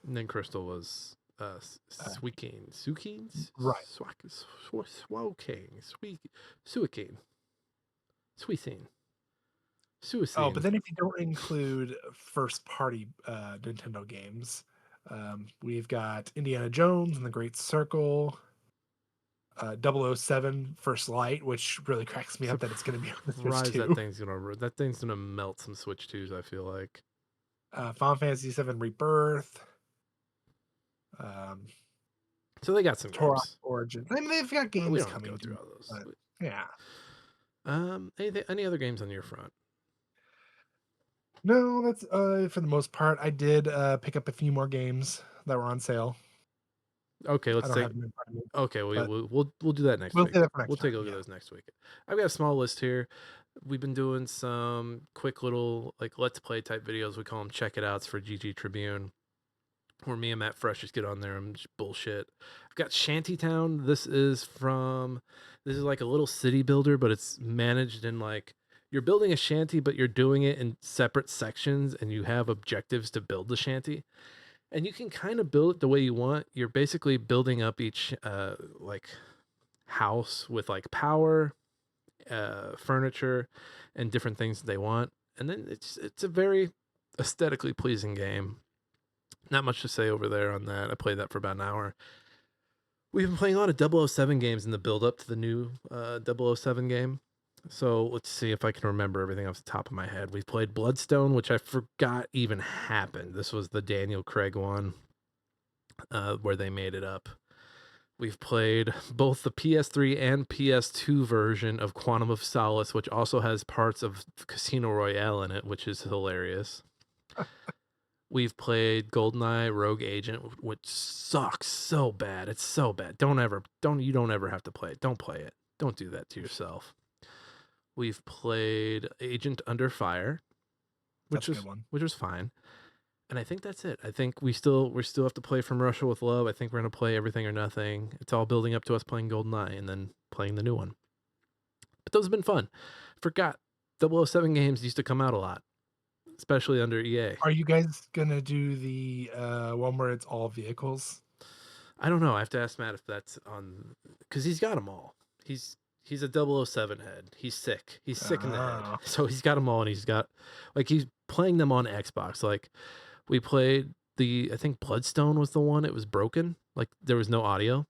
And then Crystal was Uh, Suikane, Suikane, right. Swokane, Suikane, Suicane, Oh, but Suicane. then if you don't include first party Nintendo games, we've got Indiana Jones and the Great Circle, 007 First Light, which really cracks me up that it's going to be on the Switch Surprise! too. That thing's gonna melt some Switch twos. I feel like Final Fantasy VII Rebirth, um, so they got some Torah games. Origins. I mean, they've got We games don't have to go coming through to, all those. but yeah. Any other games on your front? No, that's for the most part. I did pick up a few more games that were on sale. Okay, I let's don't take. have them in front of me, Okay, but we'll do that next we'll week. say that for We'll next take time. a look at Yeah. those next week. I've got a small list here. We've been doing some quick little like let's play type videos. We call them check it outs for GG Tribune, where me and Matt Fresh just get on there and just bullshit. I've got Shantytown. This is like a little city builder, but it's managed in like you're building a shanty, but you're doing it in separate sections, and you have objectives to build the shanty, and you can kind of build it the way you want. You're basically building up each like house with like power, furniture, and different things that they want, and then it's a very aesthetically pleasing game. Not much to say over there on that. I played that for about an hour. We've been playing a lot of 007 games in the build up to the new 007 game. So let's see if I can remember everything off the top of my head. We've played Bloodstone, which I forgot even happened. This was the Daniel Craig one where they made it up. We've played both the PS3 and PS2 version of Quantum of Solace, which also has parts of Casino Royale in it, which is hilarious. We've played GoldenEye Rogue Agent, which sucks so bad. It's so bad. You don't ever have to play it. Don't play it. Don't do that to yourself. We've played Agent Under Fire, That's a good one. which was fine. And I think that's it. I think we still have to play From Russia with Love. I think we're gonna play Everything or Nothing. It's all building up to us playing GoldenEye and then playing the new one. But those have been fun. Forgot 007 games used to come out a lot, especially under EA. Are you guys gonna do the one where it's all vehicles? I don't know. I have to ask Matt if that's on because he's got them all. He's a 007 head. He's sick. He's sick in the head. Oh, So he's got them all, and he's got like he's playing them on Xbox. Like we played I think Bloodstone was the one. It was broken. Like there was no audio.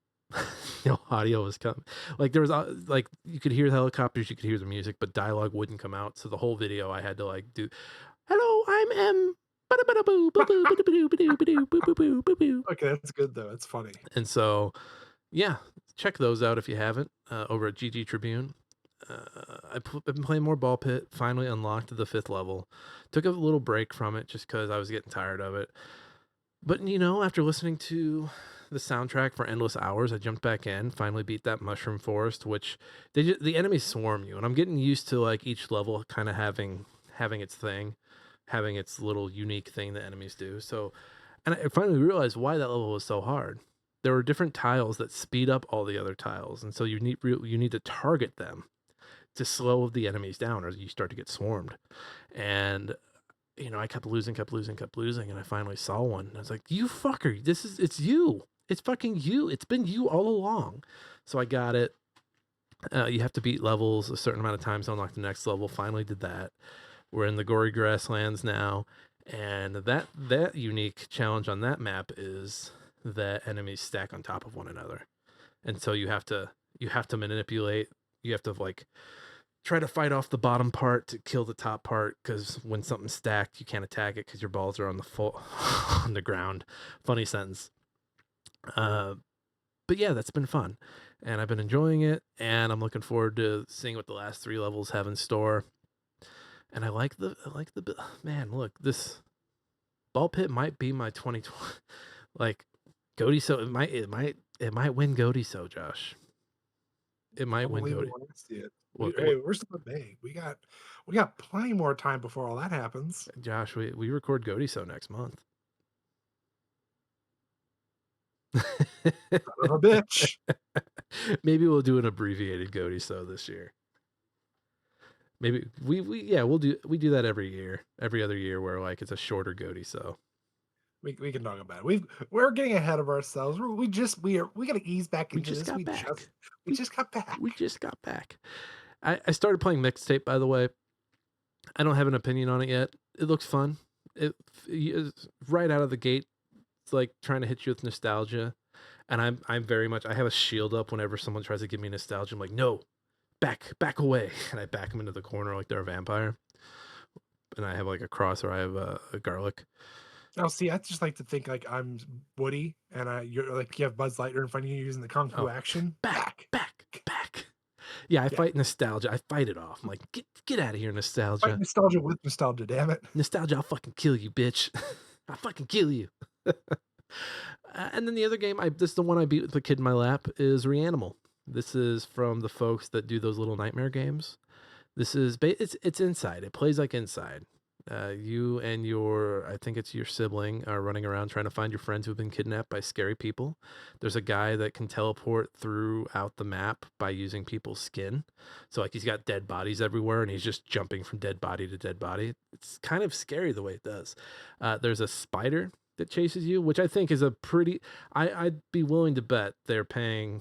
No audio was coming. Like there was like you could hear the helicopters, you could hear the music, but dialogue wouldn't come out. So the whole video I had to like do. Hello, I'm M. okay, that's good though. That's funny. And so, yeah, check those out if you haven't over at GG Tribune. I've been playing more Ball Pit. Finally unlocked the 5th level. Took a little break from it just because I was getting tired of it. But after listening to the soundtrack for endless hours, I jumped back in. Finally beat that mushroom forest, which the enemies swarm you, and I'm getting used to like each level kind of having its thing, having its little unique thing that enemies do. So, and I finally realized why that level was so hard. There were different tiles that speed up all the other tiles, and so you need to target them to slow the enemies down, or you start to get swarmed. And I kept losing, and I finally saw one. And I was like, "You fucker! It's you! It's fucking you! It's been you all along." So I got it. You have to beat levels a certain amount of times to unlock the next level. Finally did that. We're in the gory grasslands now, and that unique challenge on that map is that enemies stack on top of one another, and so you have to manipulate. You have to like try to fight off the bottom part to kill the top part, because when something's stacked, you can't attack it because your balls are on the on the ground. Funny sentence. But yeah, that's been fun, and I've been enjoying it, and I'm looking forward to seeing what the last 3 levels have in store. And I like the man. Look, this Ball Pit might be my 2020 like Goaty. So it might win Goaty. So Josh, it might I win believe it Goaty. when I see it. What, Hey, we're still in May. We got plenty more time before all that happens. Josh, we record Goaty So next month. Son of a bitch. Maybe we'll do an abbreviated Goaty So this year. Maybe we'll do that every other year, where like it's a shorter Goaty So. We can talk about it. We're getting ahead of ourselves. We got to ease back We into just this. got back. We just got back. We just got back. I started playing Mixtape, by the way. I don't have an opinion on it yet. It looks fun. It is right out of the gate. It's like trying to hit you with nostalgia, and I'm very much. I have a shield up whenever someone tries to give me nostalgia. I'm like, no, back away, and I back them into the corner like they're a vampire. And I have like a cross, or I have a garlic. Oh, see, I just like to think like I'm Woody, and you're like you have Buzz Lightyear in front of you using the kung fu Oh, action. back. Yeah, I Yeah. fight nostalgia. I fight it off. I'm like, get out of here, Fight nostalgia. nostalgia with nostalgia, damn it. Nostalgia, I'll fucking kill you, bitch. I'll fucking kill you. And then the other game, this is the one I beat with the kid in my lap, is Renanimal. This is from the folks that do those little nightmare games. This is it's Inside. It plays like Inside. You and I think it's your sibling, are running around trying to find your friends who've been kidnapped by scary people. There's a guy that can teleport throughout the map by using people's skin. So like he's got dead bodies everywhere, and he's just jumping from dead body to dead body. It's kind of scary the way it does. There's a spider that chases you, which I think is a pretty. I'd be willing to bet they're paying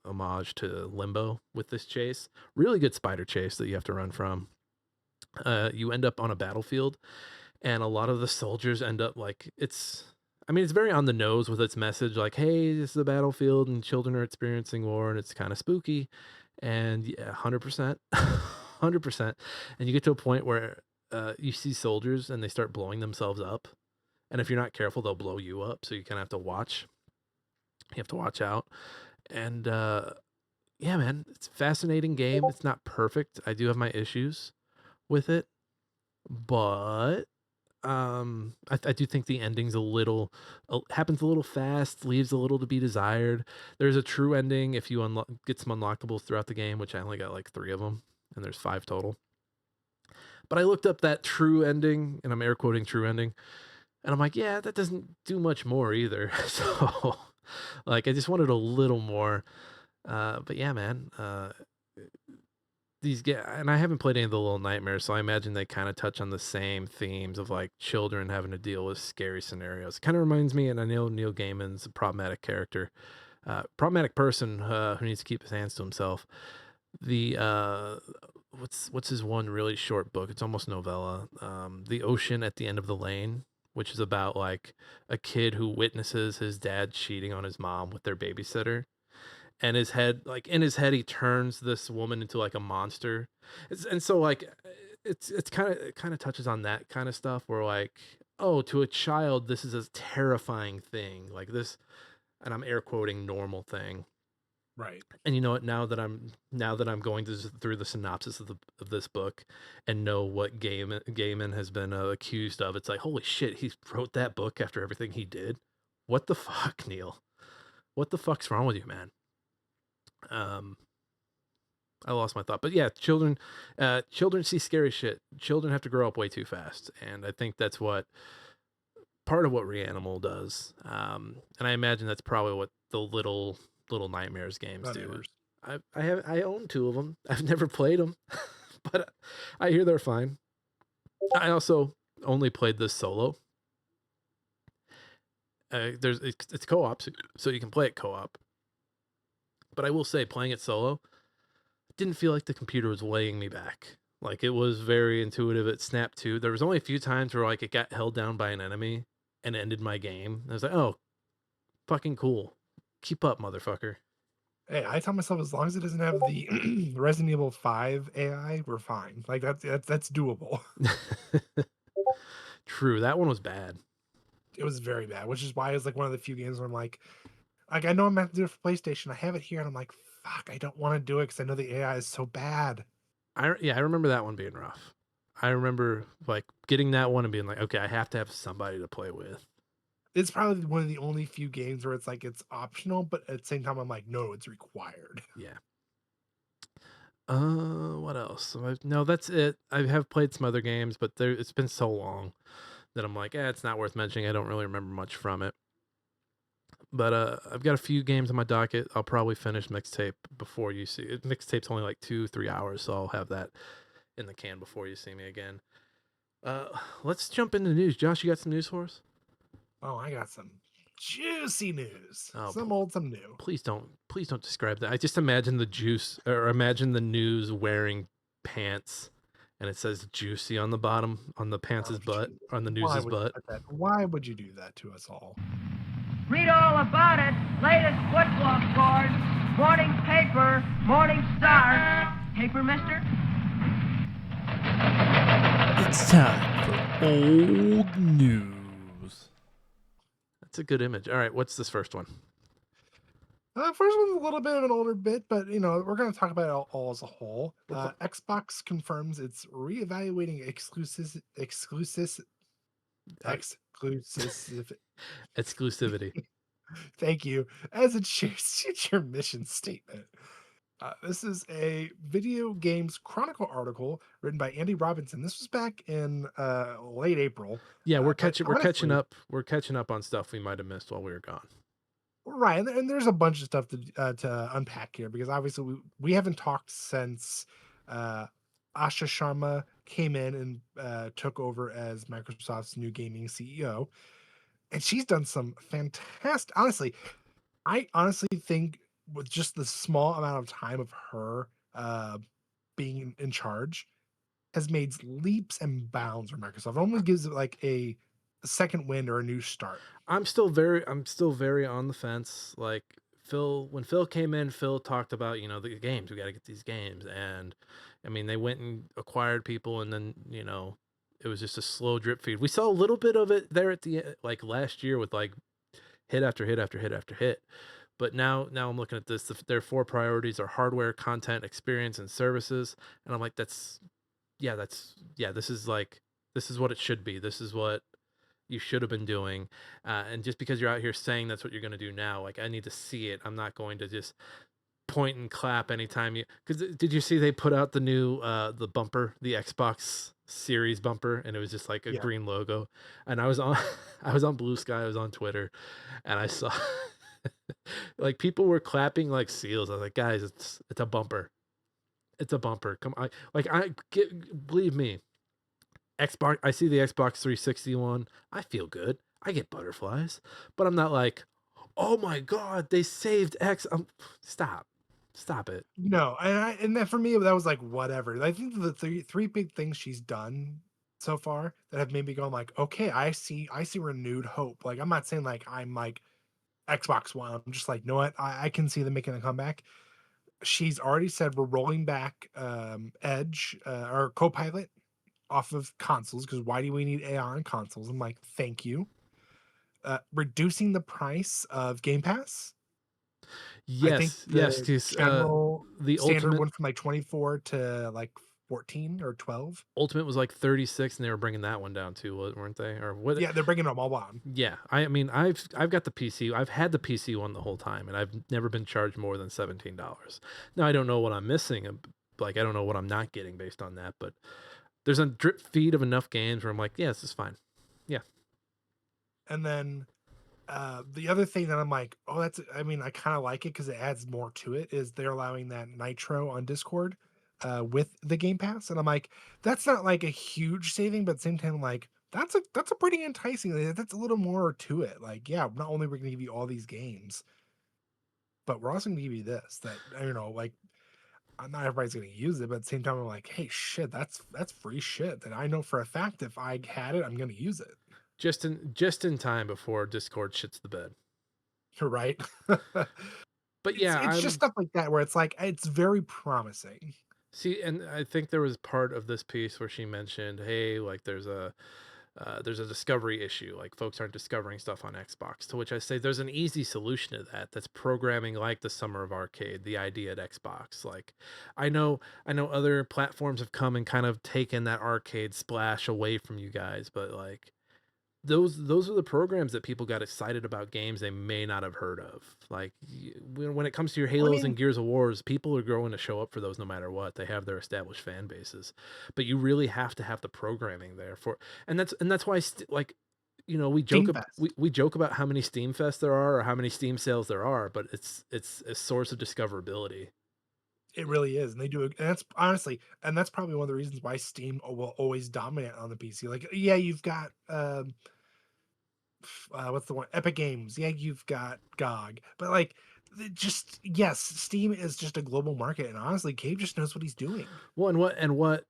homage to Limbo with this chase. Really good spider chase that you have to run from. You end up on a battlefield, and a lot of the soldiers end up like it's very on the nose with its message, like, hey, this is a battlefield and children are experiencing war, and it's kind of spooky. And yeah, 100%, 100%. And you get to a point where you see soldiers and they start blowing themselves up, and if you're not careful, they'll blow you up. So you kind of have to watch. You have to watch out. And yeah, man, it's a fascinating game. It's not perfect. I do have my issues with it, but I do think the ending's happens a little fast, leaves a little to be desired. There's a true ending if you get some unlockables throughout the game, which I only got like 3 of them, and there's 5 total. But I looked up that true ending, and I'm air quoting true ending, and I'm like, yeah, that doesn't do much more either. So like I just wanted a little more. But yeah, man, and I haven't played any of the Little Nightmares, so I imagine they kind of touch on the same themes of like children having to deal with scary scenarios. Kind of reminds me, and I know Neil Gaiman's a problematic character, problematic person who needs to keep his hands to himself. The what's his one really short book? It's almost novella. The Ocean at the End of the Lane, which is about like a kid who witnesses his dad cheating on his mom with their babysitter, and his head, like in his head, he turns this woman into like a monster. And so like it's kind of touches on that kind of stuff where like, oh, to a child this is a terrifying thing, like this, and I'm air quoting normal thing. Right. And you know what, now that I'm going through the synopsis of this book and know what Gaiman has been accused of, it's like, holy shit, he wrote that book after everything he did. What the fuck, Neil? What the fuck's wrong with you, man? um I lost my thought, but yeah, children see scary shit. Children have to grow up way too fast, and I think that's what part of what Reanimal does. And I imagine that's probably what the Little Nightmares games do. Nightmares. I own two of them. I've never played them, but I hear they're fine. I also only played this solo. It's co-op, so you can play it co-op. But I will say, playing it solo didn't feel like the computer was weighing me back. Like, it was very intuitive. It snapped to. There was only a few times where like it got held down by an enemy and ended my game. I was like, oh, fucking cool. Keep up, motherfucker. Hey, I tell myself as long as it doesn't have the Resident Evil 5 AI, we're fine. Like that's doable. True, that one was bad. It was very bad, which is why it's like one of the few games where I'm like I know I'm meant to do it for PlayStation. I have it here, and I'm like, fuck, I don't want to do it because I know the AI is so bad. I remember that one being rough. I remember like getting that one and being like, okay, I have to have somebody to play with. It's probably one of the only few games where it's like it's optional, but at the same time, I'm like, no, it's required. Yeah. What else? No, that's it. I have played some other games, but it's been so long that I'm like, it's not worth mentioning. I don't really remember much from it. But I've got a few games on my docket. I'll probably finish mixtape before you see it. Mixtape's only like 2-3 hours, so I'll have that in the can before you see me again. Uh, let's jump into news. Josh, you got some news for us? Oh, I got some juicy news. Oh, Some old, some new. please don't describe that. I just imagine the juice, or imagine the news wearing pants, and it says "juicy" on the bottom, on the Oh, pants' butt, on the why news's would you butt. put that? Why would you do that to us all? Read all about it. Latest football scores. Morning paper. Morning Star. Paper, mister? It's time for old news. That's a good image. All right, what's this first one? First one's a little bit of an older bit, but we're going to talk about it all as a whole. Okay. Xbox confirms it's reevaluating Uh, exclusive. Exclusivity. Thank you. As it shares your mission statement. This is a video games chronicle article written by Andy Robinson. This was back in late April. Yeah, we're But catching honestly, up. We're catching up on stuff we might have missed while we were gone. right, and there's a bunch of stuff to unpack here because obviously we haven't talked since uh, Asha Sharma came in and took over as Microsoft's new gaming CEO, and she's done some fantastic. Honestly, I honestly think with just the small amount of time of her being in charge has made leaps and bounds for Microsoft. It only gives it like a second wind or a new start. I'm still very on the fence. Like, when Phil came in, Phil talked about, the games. We got to get these games, and I mean, they went and acquired people, and then it was just a slow drip feed. We saw a little bit of it there at the like last year with like hit after hit after hit after hit. But now I'm looking at this. Their four priorities are hardware, content, experience, and services. And I'm like, this is like, this is what it should be. This is what you should have been doing. And just because you're out here saying that's what you're going to do now, like, I need to see it. I'm not going to just point and clap anytime you, because did you see they put out the new the bumper, the Xbox Series bumper, and it was just like a Yeah. green logo. And I was on I was on Blue Sky, I was on Twitter, and I saw like people were clapping like seals. I was like, guys, it's a bumper. It's a bumper. Believe me, Xbox. I see the Xbox 360 one. I feel good. I get butterflies, but I'm not like, oh my god, they saved X. Stop, stop it. No, and then for me that was like whatever. I think the three big things she's done so far that have made me go like, okay, I see renewed hope. Like I'm not saying like I'm like Xbox One. I'm just like, you know what? I can see them making a comeback. She's already said we're rolling back Edge or Copilot off of consoles because why do we need AR on consoles? I'm like, thank you. Reducing the price of Game Pass. I think Yes, yes, the because general the standard ultimate went from like 24 to like 14 or 12. ultimate was like 36, and they were bringing that one down too, weren't they? Or what? Yeah, they're bringing them all on. Yeah, I mean, I've got the PC. I've had the PC one the whole time, and I've never been charged more than $17. Now I don't know what I'm missing, like I don't know what I'm not getting based on that, but there's a drip feed of enough games where I'm like, yeah, this is fine. Yeah, And then the other thing that I'm like, oh, I mean, I kind of like it because it adds more to it, is they're allowing that Nitro on Discord with the Game Pass. And I'm like, that's not like a huge saving, but at the same time, like, that's a pretty enticing. That's a little more to it. Like, yeah, not only we're gonna give you all these games, but we're also gonna give you this that like not everybody's gonna use it, but at the same time, I'm like, hey, shit, that's free shit that I know for a fact if I had it, I'm gonna use it. just in time before Discord shits the bed. You're right. But yeah, it's just stuff like that where it's like it's very promising. see, and I think there was part of this piece where she mentioned, hey, like there's a discovery issue, like folks aren't discovering stuff on Xbox, to which I say there's an easy solution to that. That's programming like the Summer of Arcade, the idea at Xbox. Like I know other platforms have come and kind of taken that arcade splash away from you guys, but like those are the programs that people got excited about games they may not have heard of. Like when it comes to your Well, I Halos and mean, Gears of Wars, people are going to show up for those no matter what. They have their established fan bases, but you really have to have the programming there for, and that's why like we Steam Fest. we joke about how many Steam Fests there are or how many Steam sales there are, but it's a source of discoverability. It really is, and they do. And that's honestly, and that's probably one of the reasons why Steam will always dominate on the PC. Like, yeah, you've got what's the one? Epic Games. Yeah, you've got GOG, but like, just yes, Steam is just a global market, and honestly, Gabe just knows what he's doing. Well, and what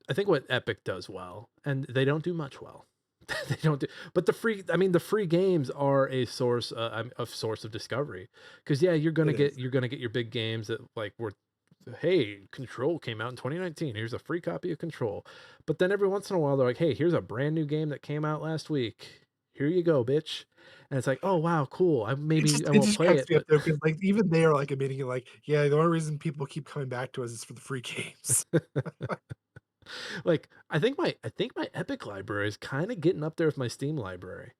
I think what Epic does well, and they don't do much well. They don't do, but the free games are a source of discovery. Because yeah, you're gonna get your big games that like were, hey, Control came out in 2019. Here's a free copy of Control. But then every once in a while they're like, hey, here's a brand new game that came out last week. Here you go, bitch. And it's like, oh wow, cool. I won't play cracks it, me up but though, because like even they are like admitting it, like, yeah, the only reason people keep coming back to us is for the free games. like I think my Epic library is kind of getting up there with my Steam library.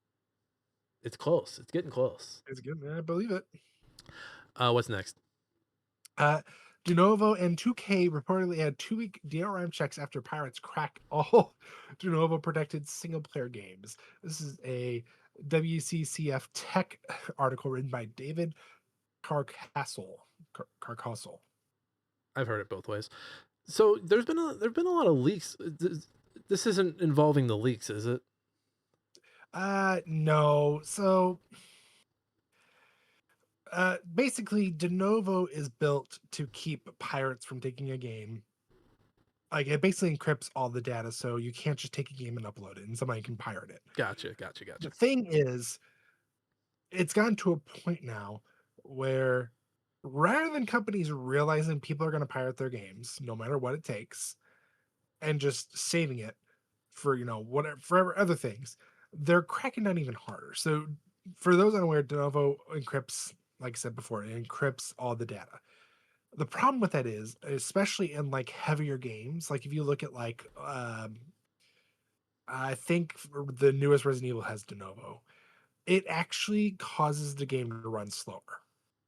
It's close. It's getting close. It's good, man. I believe it. What's next? Denuvo and 2K reportedly had 2-week DRM checks after pirates crack all Denuvo protected single player games. This is a WCCF Tech article written by David Carcassel. Carcassel. I've heard it both ways. So there've been a lot of leaks. This isn't involving the leaks, is it? No. So basically Denuvo is built to keep pirates from taking a game. Like it basically encrypts all the data, so you can't just take a game and upload it and somebody can pirate it. Gotcha. The thing is, it's gotten to a point now where rather than companies realizing people are going to pirate their games no matter what it takes and just saving it for whatever for other things, they're cracking down even harder. So for those unaware, Denuvo encrypts, like I said before, it encrypts all the data. The problem with that is, especially in like heavier games, like if you look at like I think the newest Resident Evil has Denuvo, it actually causes the game to run slower.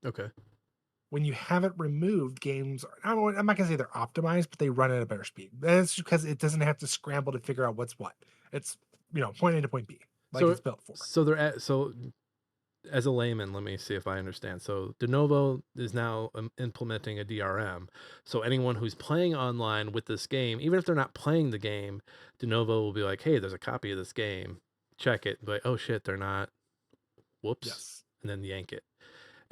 Okay. When you have it removed, games I'm not gonna say they're optimized, but they run at a better speed. That's because it doesn't have to scramble to figure out what's what. It's point A to point B, like it's built for. So they're at as a layman, let me see if I understand. So de novo is now implementing a DRM. So anyone who's playing online with this game, even if they're not playing the game, de novo will be like, hey, there's a copy of this game, check it. But oh shit, they're not. Whoops. Yes. And then yank it.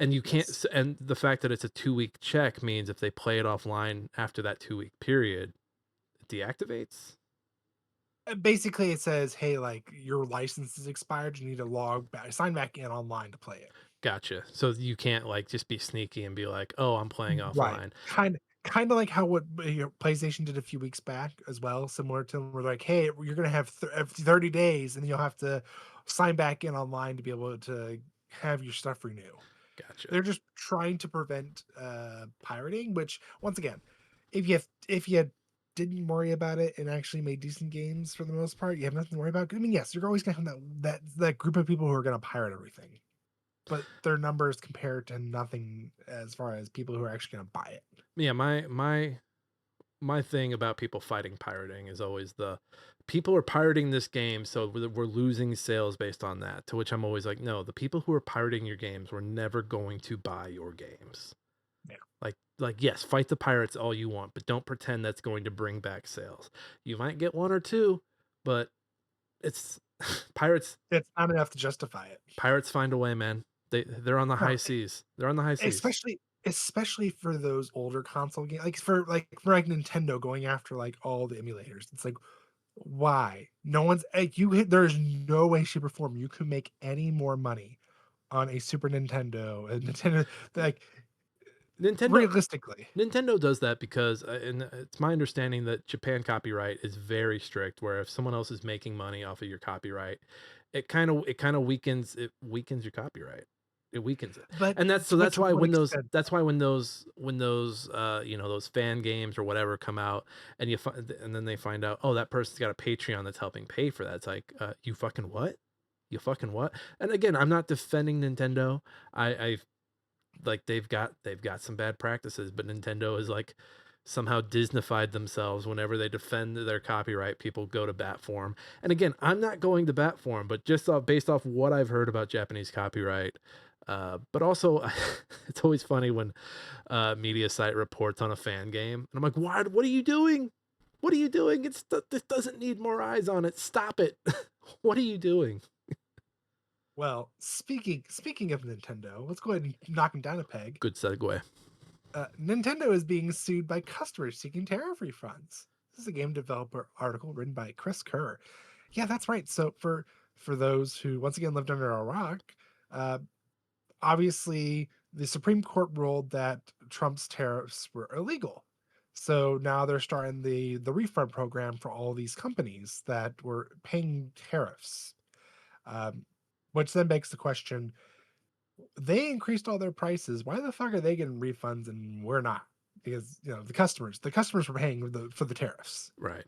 And you can't, Yes. and the fact that it's a 2-week check means if they play it offline after that 2-week period, it deactivates. Basically, it says, hey, like your license is expired. You need to sign back in online to play it. Gotcha. So you can't like just be sneaky and be like, oh, I'm playing Right. offline. Kind of like how what PlayStation did a few weeks back as well, similar to where like, hey, you're gonna have 30 days, and you'll have to sign back in online to be able to have your stuff renew. Gotcha. They're just trying to prevent pirating, which once again, if you didn't worry about it and actually made decent games for the most part, you have nothing to worry about. I mean, yes, you're always gonna have that group of people who are gonna pirate everything, but their numbers compared to nothing as far as people who are actually gonna buy it. Yeah, my thing about people fighting pirating is always the people are pirating this game, so we're losing sales based on that. To which I'm always like, no, the people who are pirating your games were never going to buy your games. Yeah. Like yes, fight the pirates all you want, but don't pretend that's going to bring back sales. You might get one or two, but it's pirates. It's not enough to justify it. Pirates find a way, man. They're on the No, high seas. They're on the high seas. especially for those older console games, like for Nintendo going after like all the emulators. It's like, why? No one's there's no way, shape, or form you can make any more money on a Super Nintendo, a Nintendo, like realistically. Nintendo does that because, and it's my understanding that Japan copyright is very strict. Where if someone else is making money off of your copyright, it kind of weakens your copyright. It weakens it, But and that's but to why what when those extent? those fan games or whatever come out, and and then they find out, oh, that person's got a Patreon that's helping pay for that. It's like, you fucking what? You fucking what? And again, I'm not defending Nintendo. I like they've got some bad practices, but Nintendo is like somehow Disneyfied themselves. Whenever they defend their copyright, people go to bat for them. And again, I'm not going to bat for them, but just based off what I've heard about Japanese copyright. But also, it's always funny when media site reports on a fan game, and I'm like, "Why? What are you doing? What are you doing? This doesn't need more eyes on it. Stop it! What are you doing?" Well, speaking of Nintendo, let's go ahead and knock them down a peg. Good segue. Nintendo is being sued by customers seeking tariff refunds. This is a game developer article written by Chris Kerr. Yeah, that's right. So for those who once again lived under a rock, uh, obviously the Supreme Court ruled that Trump's tariffs were illegal. So now they're starting the refund program for all these companies that were paying tariffs, um, which then begs the question: they increased all their prices. Why the fuck are they getting refunds and we're not? Because the customers were paying for the tariffs. Right.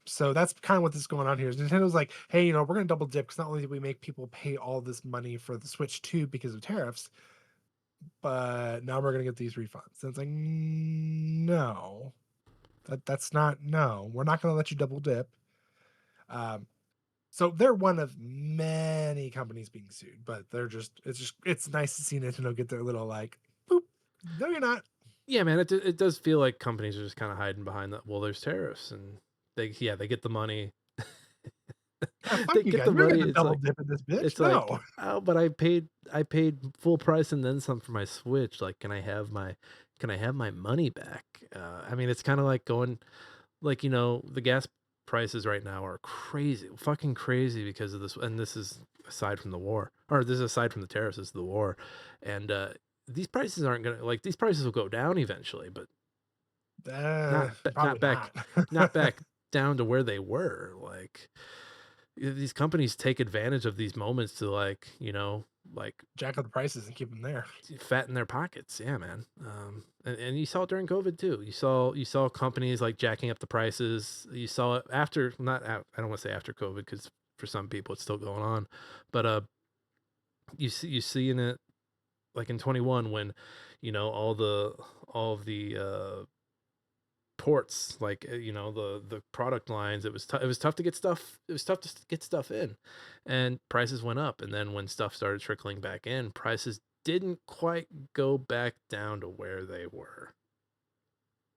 So that's kind of what this is going on here. Is Nintendo's like, hey, we're going to double dip because not only did we make people pay all this money for the Switch 2 because of tariffs, but now we're going to get these refunds. And it's like, no, that's not, no, we're not going to let you double dip. So they're one of many companies being sued, but it's nice to see Nintendo get their little like, boop. No, you're not. Yeah, man, it does feel like companies are just kind of hiding behind that. Well, there's tariffs, and they get the money. Yeah, fuck They you get guys. the We're money. gonna It's double like dip in this bitch. it's like, No. oh, but I paid full price and then some for my Switch. Like, can I have my money back? I mean, it's kind of like going, like, the gas prices right now are crazy, fucking crazy because of this. And this is aside from the war, or this is aside from the tariffs. This is the war, and these prices aren't gonna like these prices will go down eventually, but Probably not back down to where they were. Like, these companies take advantage of these moments to like Jack up the prices and keep them there. fatten their pockets. Yeah, man. And you saw it during COVID too. You saw companies like jacking up the prices. You saw it after, not I don't want to say after COVID, because for some people it's still going on, but you see in it like in 21 when all of the ports, like the product lines. It was tough to get stuff. It was tough to get stuff in, and prices went up. And then when stuff started trickling back in, prices didn't quite go back down to where they were.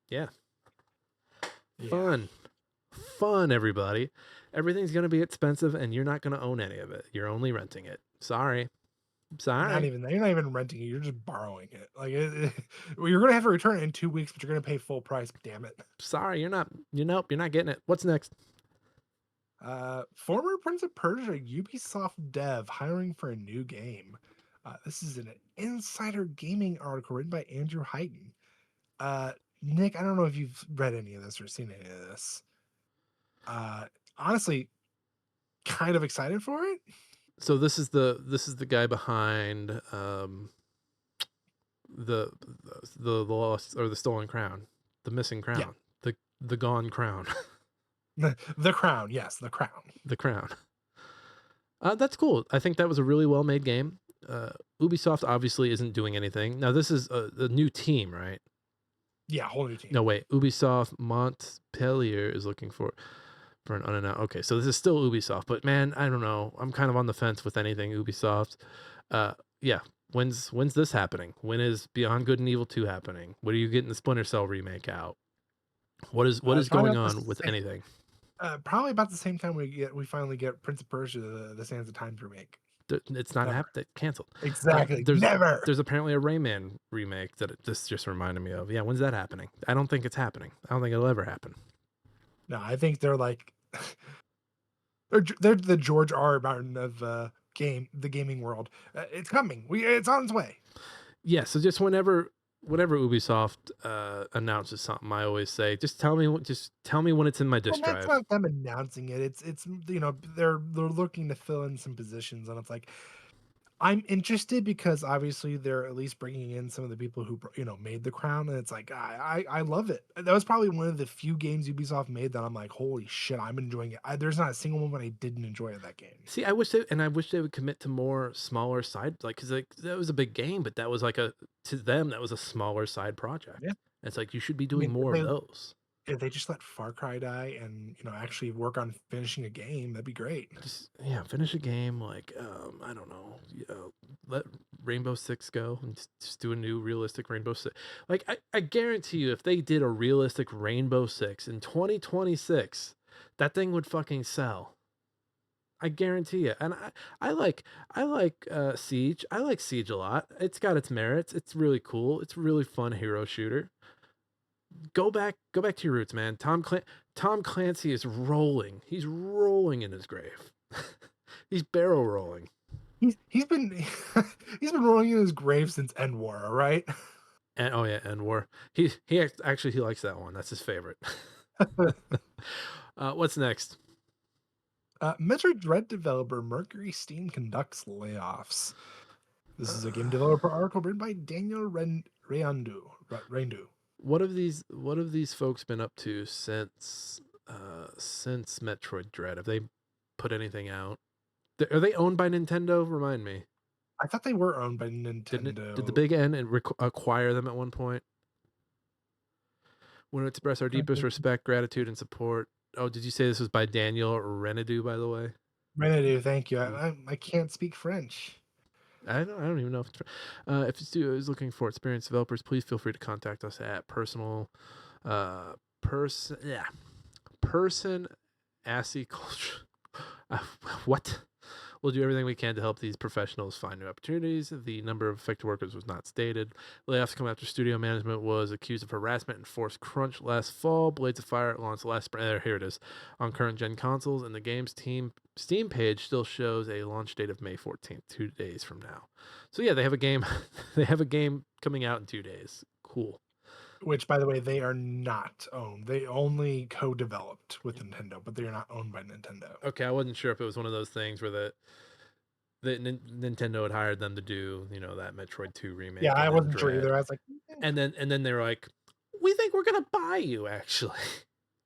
Yeah. Fun, everybody. Everything's gonna be expensive, and you're not gonna own any of it. You're only renting it. Sorry. Not even that. You're not even renting it. You're just borrowing it. Like well, you're gonna have to return it in 2 weeks, but you're gonna pay full price. Damn it. Sorry, you're not. Nope, you're not getting it. What's next? Former Prince of Persia Ubisoft dev hiring for a new game. This is an Insider Gaming article written by Andrew Heighton. Nick, I don't know if you've read any of this or seen any of this. Honestly, kind of excited for it. So this is the guy behind the lost or the stolen crown, the missing crown, the gone crown. The crown, yes, the crown. The crown. That's cool. I think that was a really well made game. Ubisoft obviously isn't doing anything. Now this is a new team, right? Yeah, whole new team. No, wait. Ubisoft Montpellier is looking for an unannounced. Okay, so this is still Ubisoft, but man, I don't know. I'm kind of on the fence with anything Ubisoft. Yeah. When's this happening? When is Beyond Good and Evil 2 happening? When are you getting the Splinter Cell remake out? What is going on with anything? Probably about the same time we finally get Prince of Persia: The Sands of Time remake. It's not happening. Canceled. Exactly. There's apparently a Rayman remake that this just reminded me of. Yeah, when's that happening? I don't think it's happening. I don't think it'll ever happen. No, I think they're like they're the George R. Martin of the gaming world. It's coming. It's on its way. Yeah. So just whenever Ubisoft announces something, I always say, just tell me when it's in my disk drive. That's not them announcing it. It's they're looking to fill in some positions, and it's like I'm interested because obviously they're at least bringing in some of the people who made The Crown, and it's like I love it. That was probably one of the few games Ubisoft made that I'm like, holy shit, I'm enjoying it. There's not a single moment I didn't enjoy of that game. See, I wish they would commit to more smaller side, because that was a big game, but that was to them that was a smaller side project. Yeah, it's like you should be doing more of those. If they just let Far Cry die and actually work on finishing a game, that'd be great. Just finish a game like I don't know, let Rainbow Six go and just do a new realistic Rainbow Six. Like I guarantee you, if they did a realistic Rainbow Six in 2026, that thing would fucking sell. I guarantee it. And I like Siege. I like Siege a lot. It's got its merits. It's really cool. It's a really fun hero shooter. Go back to your roots, man. Tom Clancy is rolling. He's rolling in his grave. He's barrel rolling. He's been rolling in his grave since End War, all right? And End War. He actually likes that one. That's his favorite. What's next? Metroid Dread developer Mercury Steam conducts layoffs. This is a game developer article written by Daniel Reindu. What have these folks been up to since Metroid Dread? Have they put anything out? Are they owned by Nintendo? Remind me. I thought they were owned by Nintendo. Did the Big N acquire them at one point? We want to express our deepest respect, gratitude, and support. Oh, did you say this was by Daniel Renadu, by the way? Renadu, thank you. I can't speak French. I don't even know if the studio is looking for experienced developers, please feel free to contact us at person assy culture. What? We'll do everything we can to help these professionals find new opportunities. The number of affected workers was not stated. Layoffs come after studio management was accused of harassment and forced crunch last fall. Blades of Fire launched last spring. Here it is. On current gen consoles, and the game's Steam page still shows a launch date of May 14th, 2 days from now. So yeah, they have a game. They have a game coming out in 2 days. Cool. Which, by the way, they are not owned. They only co-developed with Nintendo, but they are not owned by Nintendo. Okay, I wasn't sure if it was one of those things where Nintendo had hired them to do, that Metroid 2 remake. Yeah, I wasn't sure either. I was like, and then they were like, we think we're gonna buy you. Actually,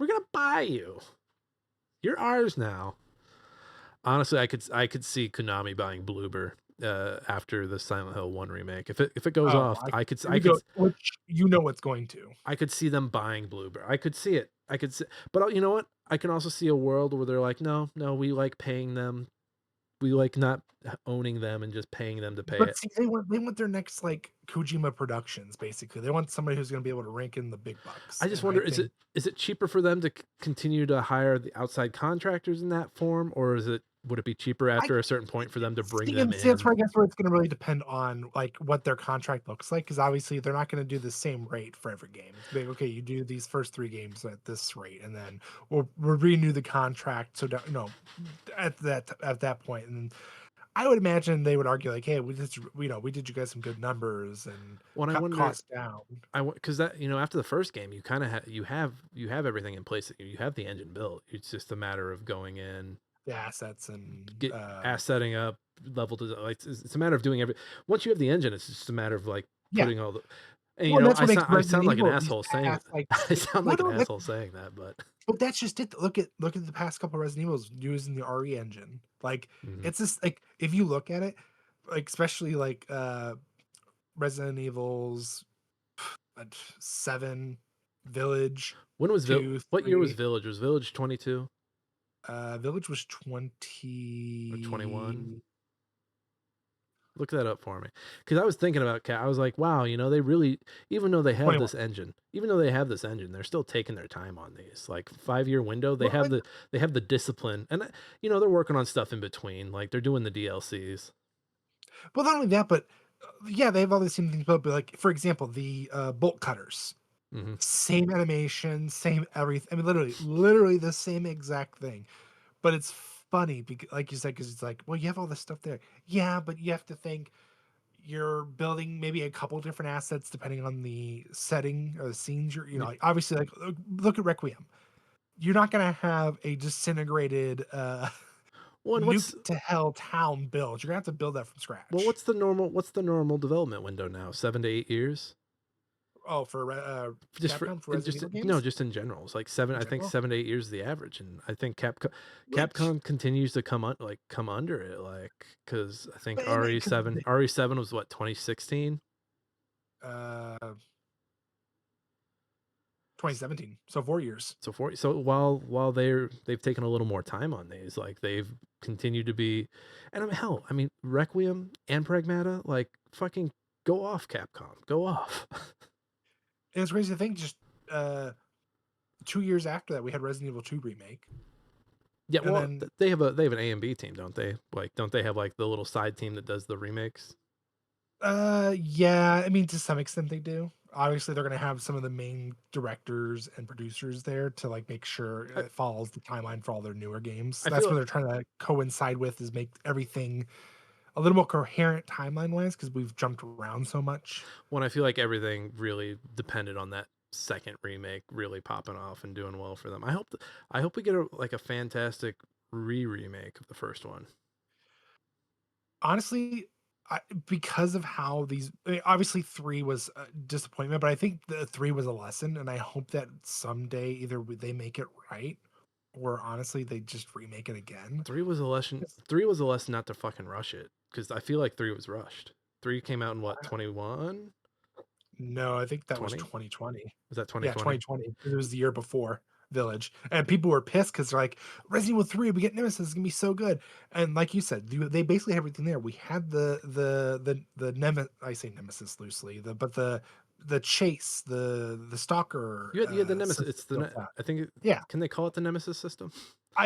we're gonna buy you. You're ours now. Honestly, I could see Konami buying Bloober after the Silent Hill 1 remake. If it goes Oh, off, I here we go, which it's going to. I could see them buying Bluebird. I could see it. I could see, but you know what? I can also see a world where they're like, no, we like paying them. We like not owning them and just paying them to pay But it. see, they want their next, like, Kojima Productions, basically. They want somebody who's gonna be able to rake in the big bucks, I just and I wonder, think is it cheaper for them to continue to hire the outside contractors in that form, or would it be cheaper I after a certain point for them to bring see, them and see, that's in? where I guess where it's gonna really depend on, like, what their contract looks like, because obviously they're not gonna do the same rate for every game. It's like, "Okay, you do these first 3 games at this rate, and then we'll renew the contract," so that at that point, and I would imagine they would argue like, "Hey, we did you guys some good numbers and When I cut wonder, costs down." because that after the first game, you kind of you have everything in place. You have the engine built. It's just a matter of going in, The assets and, get setting up level to like it's a matter of doing once you have the engine, it's just a matter of like yeah. putting all the. And Well, and that's what makes I Resident sound like an Evil these asshole saying past, like I sound well, like an no, asshole saying that, but that's just it. Look at the past couple of Resident Evils using the RE engine. Like, Mhm. it's just like, if you look at it, like, especially like, Resident Evils, 7, Village, When was 2, what year was 3, Village? Was Village 22 Village was or 21? 20. Look that up for me, because I was thinking about Cat. I was like, wow, they really, even though they have 21. this engine, they're still taking their time on these. Like 5-year window, Well, and they have the discipline, and they're working on stuff in between. Like they're doing the DLCs. well, not only that, but, yeah, they have all these same things, but, like, for example, the, bolt cutters. Hmm. Same animation, same everything. I mean, literally the same exact thing. But it's funny because, like you said, because it's like, well, you have all this stuff there. Yeah, but you have to think you're building maybe a couple different assets depending on the setting or the scenes like, obviously, like, look at Requiem. You're not gonna have a disintegrated, Well, nuke to hell town build. You're gonna have to build that from scratch. what's the normal development window now? 7 to 8 years. Oh, for Just for Capcom, for Resident just Evil no, games just in general. It's like 7. in I think general, 7 to 8 years is the average, and I think which Capcom continues to come under it, like because I think but and because RE7 was what 2016. uh 2017, so 4 years. So while they've taken a little more time on these, like they've continued to be, and I mean Requiem and Pragmata, like fucking go off Capcom, go off. And it's crazy to think, just uh 2 years after that, we had Resident Evil 2 remake, Yeah, and well, then they have an A and B team, don't they? Like, don't they have like the little side team that does the remakes? yeah, I mean, to some extent they do. Obviously, they're gonna have some of the main directors and producers there to, like, make sure I, it follows the timeline for all their newer games. I That's feel what they're trying to coincide with, is make everything a little more coherent timeline wise, because we've jumped around so much. I feel like everything really depended on that second remake really popping off and doing well for them. I hope we get a fantastic remake of the first one. Honestly, because of how I mean, obviously 3 was a disappointment, but I think the 3 was a lesson, and I hope that someday either they make it right, or honestly they just remake it again. 3 was a lesson. 3 was a lesson not to fucking rush it, because I feel like 3 was rushed. 3 came out in what, 21, No, I think that was 20? 2020. Was that Yeah, 2020? 2020. It was the year before Village, and people were pissed because they're like, "Resident Evil 3, we get Nemesis, it's gonna be so good." And like you said, they basically have everything there. We had the Nemesis. I say Nemesis loosely, the chase, the stalker. You had the Nemesis. System It's built out. I think. Yeah, Can they call it the Nemesis system?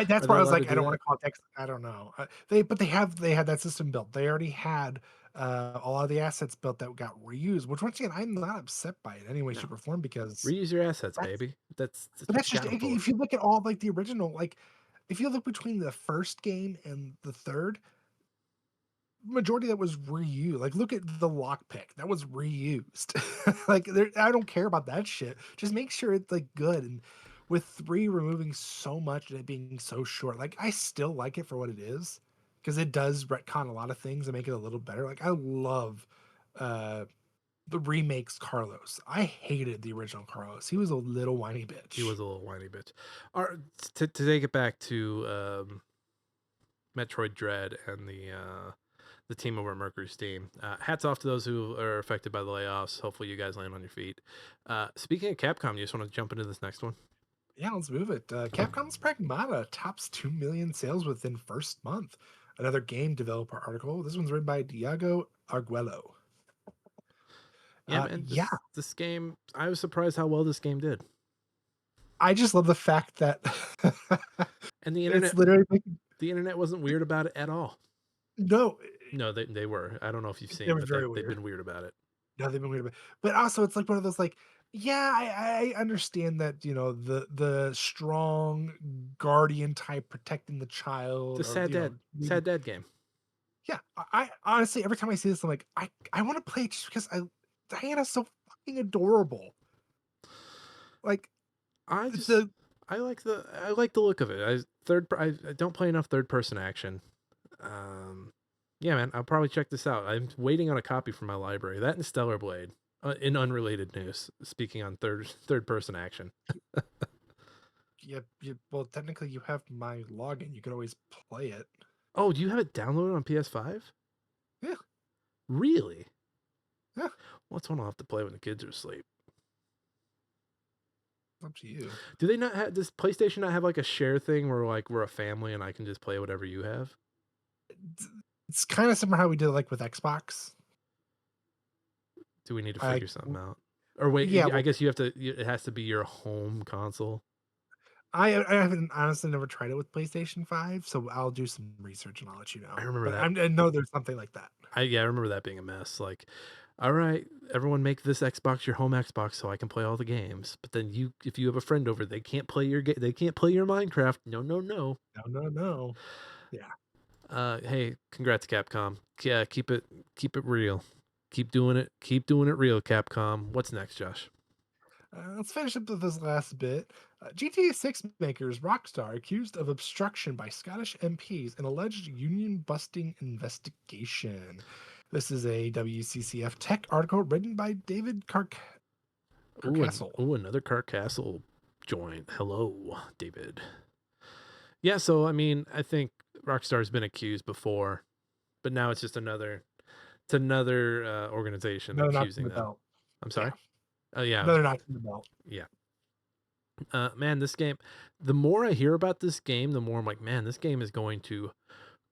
that's Are why they I was allowed to like, I do don't want that? to call it Texas. I don't know. They had that system built. They already had a lot of the assets built that got reused. Which, once again, I'm not upset by it in any way, shape, No. or form, because Reuse your assets, that's baby. That's but what that's you just, got them for. if you look at all, like, the original, like, if you look between the first game and the third, majority of that was reused. Like, look at the lockpick, that was reused. Like, I don't care about that shit. Just make sure it's, like, good. And with 3 removing so much and it being so short, like, I still like it for what it is, because it does retcon a lot of things and make it a little better. Like, I love uh the remakes Carlos. I hated the original Carlos. He was a little whiny He bitch. was a little whiny bitch. To take it back to Metroid Dread and the team over at Mercury Steam. Hats off to those who are affected by the layoffs. Hopefully, you guys land on your feet. Speaking of Capcom, you just want to jump into this next one? Yeah, let's move it. Capcom's Pragmata tops 2 million sales within first month. Another game developer article. This one's written by Diego Arguello. Yeah, man. This game, I was surprised how well this game did. I just love the fact that and the internet, it's literally the internet wasn't weird about it at all. No, they were. I don't know if you've seen, but they've been weird about it. No, they've been weird about it. But also, it's like one of those like, yeah, I understand that, you know, the strong guardian type protecting the child. The sad dad game. Yeah, I honestly, every time I see this, I'm like, I want to play it just because Diana's so fucking adorable. Like, I like the look of it. I don't play enough third person action. Yeah, man, I'll probably check this out. I'm waiting on a copy from my library. That and Stellar Blade. In unrelated news, speaking on third person action. Yeah, well, technically, you have my login. You can always play it. Oh, do you have it downloaded on PS5? Yeah. Really? Yeah. Well, that's one I'll have to play when the kids are asleep. Up to you. Do they not have? Does PlayStation not have like a share thing where like we're a family and I can just play whatever you have? It's kind of similar how we did like with Xbox. Do we need to figure something out? Or wait, yeah, I guess you have to. It has to be your home console. I haven't honestly never tried it with PlayStation 5, so I'll do some research and I'll let you know. I remember that. I know there's something like that. I remember that being a mess. Like, all right, everyone make this Xbox your home Xbox so I can play all the games. But then if you have a friend over, they can't play your they can't play your Minecraft. No. Yeah. Hey, congrats, Capcom. Yeah, keep it real. Keep doing it real, Capcom. What's next, Josh? Let's finish up with this last bit. GTA 6 makers Rockstar accused of obstruction by Scottish MPs in alleged union-busting investigation. This is a WCCF Tech article written by David Carcastle. Another Carcastle joint. Hello, David. Yeah, so, I mean, I think Rockstar's been accused before, but now it's just another organization accusing them. I'm sorry? Yeah. Oh, yeah. Another knock in the belt. Yeah. Man, this game, the more I hear about this game, the more I'm like, man, this game is going to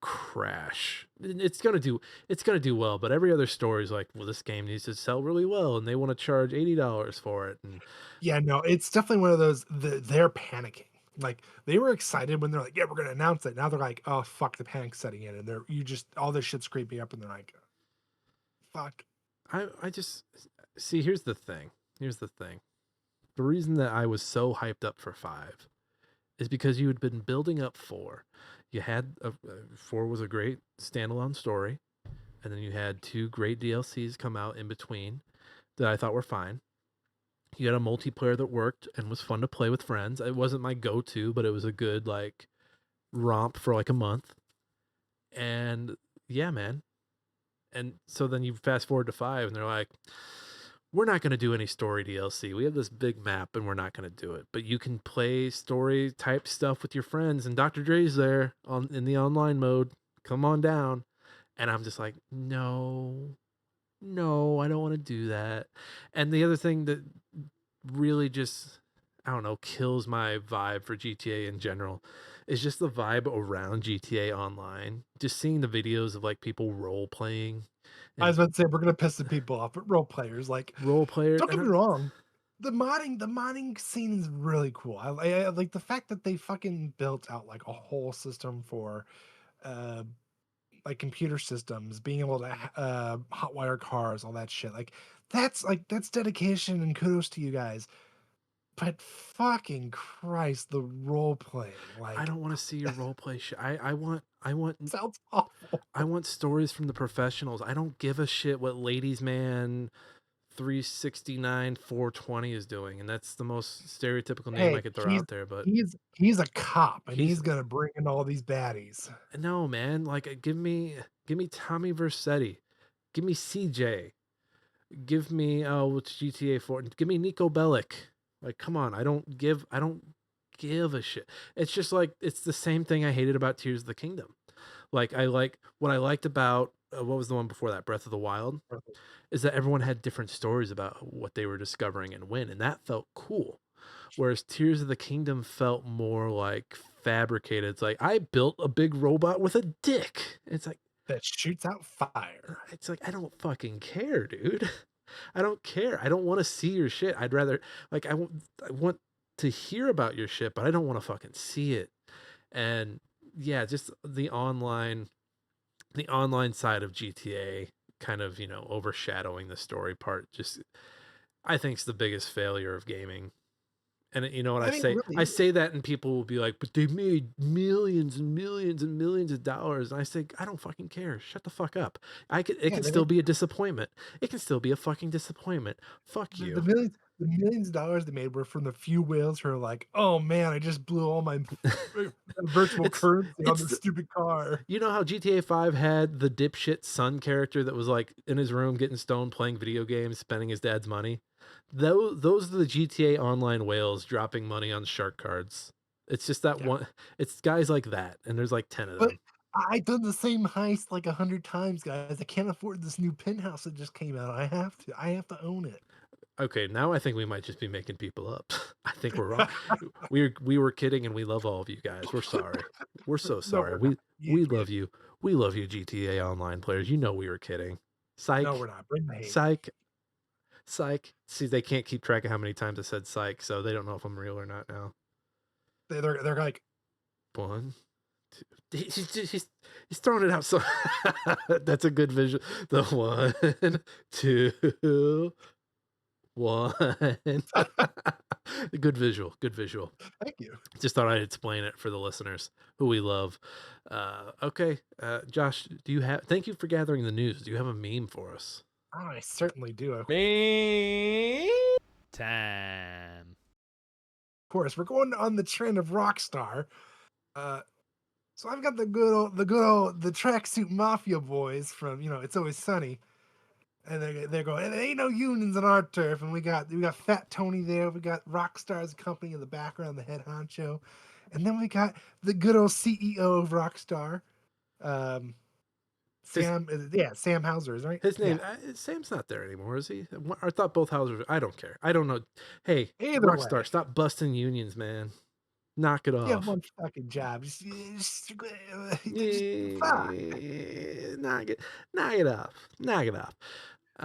crash. It's going to do well, but every other story is like, well, this game needs to sell really well and they want to charge $80 for it. And yeah, no, it's definitely one of those, they're panicking. Like, they were excited when they're like, yeah, we're going to announce it. Now they're like, oh, fuck, the panic's setting in. And all this shit's creeping up and they're like, fuck. I just, see, here's the thing. The reason that I was so hyped up for 5 is because you had been building up 4. You had 4 was a great standalone story, and then you had 2 great DLCs come out in between that I thought were fine. You had a multiplayer that worked and was fun to play with friends. It wasn't my go-to, but it was a good like romp for like a month. And yeah, man. And so then you fast forward to 5 and they're like, we're not going to do any story DLC. We have this big map and we're not going to do it. But you can play story type stuff with your friends. And Dr. Dre's there in the online mode. Come on down. And I'm just like, no, I don't want to do that. And the other thing that really just, I don't know, kills my vibe for GTA in general is just the vibe around GTA Online. Just seeing the videos of like people role playing. I was about to say we're gonna piss the people off, but role players. Don't get me wrong, the modding scene is really cool. I like the fact that they fucking built out like a whole system for, like computer systems, being able to hotwire cars, all that shit. That's dedication and kudos to you guys. But fucking Christ, the role playing. Like, I don't want to see your role play shit. I want sounds awful. I want stories from the professionals. I don't give a shit what Ladies Man 369 420 is doing, and that's the most stereotypical name I could throw out there. But he's a cop, and he's gonna bring in all these baddies. No, man, like give me Tommy Vercetti, give me CJ, give me what's GTA 4, give me Nico Bellic. Like, come on, I don't give a shit. It's just like, it's the same thing I hated about Tears of the Kingdom. Like, what I liked about what was the one before that? Breath of the Wild. Is that everyone had different stories about what they were discovering and when, and that felt cool. Whereas Tears of the Kingdom felt more like fabricated. It's like I built a big robot with a dick. It's like that shoots out fire. it's like I don't fucking care, dude. I don't care. I don't want to see your shit. I'd rather like I want to hear about your shit, but I don't want to fucking see it. And yeah, just the online side of GTA kind of, overshadowing the story part just I think it's the biggest failure of gaming. And you know what I mean, say? really, I say that and people will be like, but they made millions and millions and millions of dollars. And I say, I don't fucking care. Shut the fuck up. It can still be a disappointment. It can still be a fucking disappointment. Fuck you. The millions of dollars they made were from the few whales who are like, oh man, I just blew all my virtual currency on this stupid car. You know how GTA 5 had the dipshit son character that was like in his room getting stoned playing video games, spending his dad's money? Those are the GTA Online whales dropping money on shark cards. It's just that one. It's guys like that, and there's like 10 of them. I've done the same heist like 100 times, guys. I can't afford this new penthouse that just came out. I have to own it. Okay, now I think we might just be making people up. I think we're wrong. we were kidding, and we love all of you guys. We're sorry. We're so sorry. We love you. We love you, GTA Online players. You know we were kidding. Psych. No, we're not. Bring the hate. Psych. See, they can't keep track of how many times I said psych, so they don't know if I'm real or not now. They're like 1, 2. He's throwing it out. So that's a good visual. The 1, 2, 1. Good visual. Thank you. Just thought I'd explain it for the listeners who we love. Okay, Josh, thank you for gathering the news. Do you have a meme for us? Oh, I certainly do. Me time. Of course, we're going on the trend of Rockstar. So I've got the good old the tracksuit mafia boys from It's Always Sunny, and they're going. There ain't no unions on our turf, and we got Fat Tony there. We got Rockstar's company in the background, the head honcho, and then we got the good old CEO of Rockstar. Sam Hauser is right. His name, Sam's not there anymore, is he? I thought both Hausers. I don't care. I don't know. Hey, Rockstar, stop busting unions, man. Knock it off. You have one fucking job. Just knock it off.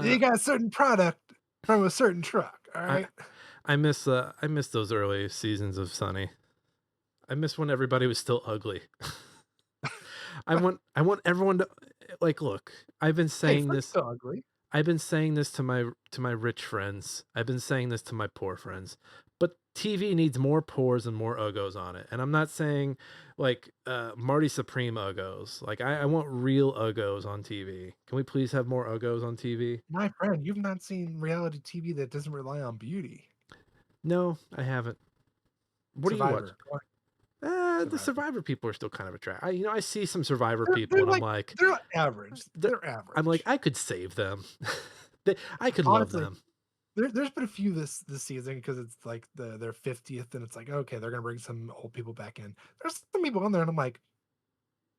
You got a certain product from a certain truck. All right. I miss those early seasons of Sunny. I miss when everybody was still ugly. I want everyone to look. I've been saying this. Ugly. I've been saying this to my rich friends. I've been saying this to my poor friends. But TV needs more pores and more uggos on it. And I'm not saying Marty Supreme uggos. I want real uggos on TV. Can we please have more uggos on TV? My friend, you've not seen reality TV that doesn't rely on beauty. No, I haven't. What Survivor. do you watch? The Survivor people are still kind of attractive. I see some Survivor people, and I'm like, they're average. They're average. I'm like, I could save them. I could Honestly, love them. There's been a few this season because it's like their 50th, and it's like, okay, they're gonna bring some old people back in. There's some people on there, and I'm like,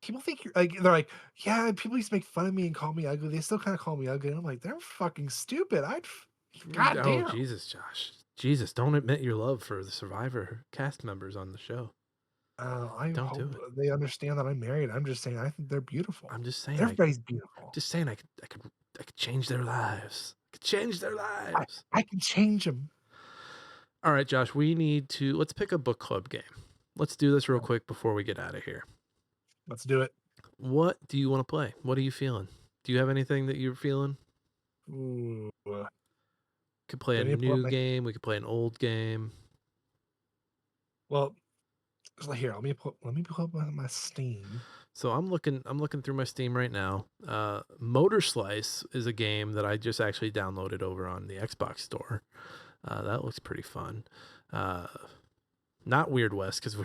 people think you're like, they're like, yeah, people used to make fun of me and call me ugly. They still kind of call me ugly. And I'm like, they're fucking stupid. God damn. Oh, Jesus, Josh. Jesus, don't admit your love for the Survivor cast members on the show. I don't hope they understand that I'm married. I'm just saying, I think they're beautiful. I'm just saying, everybody's beautiful. Just saying, I could change their lives. I can change them. All right, Josh, let's pick a book club game. Let's do this real quick before we get out of here. Let's do it. What do you want to play? What are you feeling? Do you have anything that you're feeling? Ooh. Could play a new game. We could play an old game. Well, here, let me pull up my Steam. So I'm looking through my Steam right now. Motor Slice is a game that I just actually downloaded over on the Xbox store. That looks pretty fun. Not Weird West, because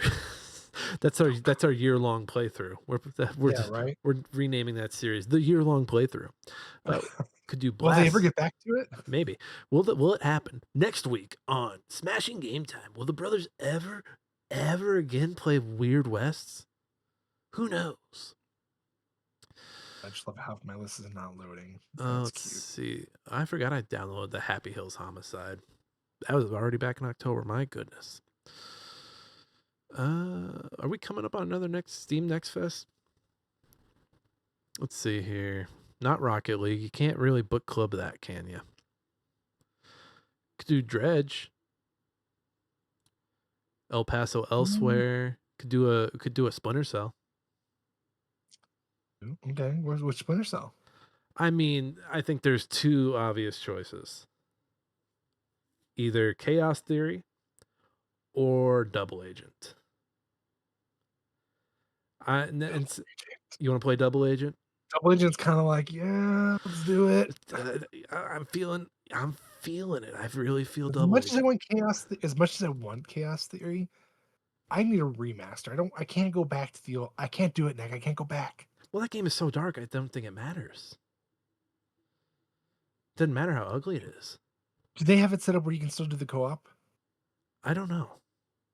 that's our year-long playthrough. We're renaming that series the year-long playthrough. Could do Blast. Will they ever get back to it? Maybe. Will it happen next week on Smashing Game Time? Will the brothers ever again play Weird Wests? Who knows? I just love how my list is not loading. Let's That's cute. see. I forgot I downloaded the Happy Hills Homicide. That was already back in October. My goodness. Are we coming up on another Steam Next Fest? Let's see here. Not Rocket League. You can't really book club that, can you? Could do Dredge. El Paso Elsewhere. Could do a Splinter Cell. Okay, which Splinter Cell? I mean, I think there's two obvious choices. Either Chaos Theory or Double Agent. You want to play Double Agent? Double Agent's kind of like, yeah, let's do it. I'm feeling it. I really feel As Double much Agent. as I want as much as I want Chaos Theory, I need a remaster. I can't go back to the old. I can't do it, Nick. I can't go back. Well, that game is so dark. I don't think it matters. Doesn't matter how ugly it is. Do they have it set up where you can still do the co-op? I don't know.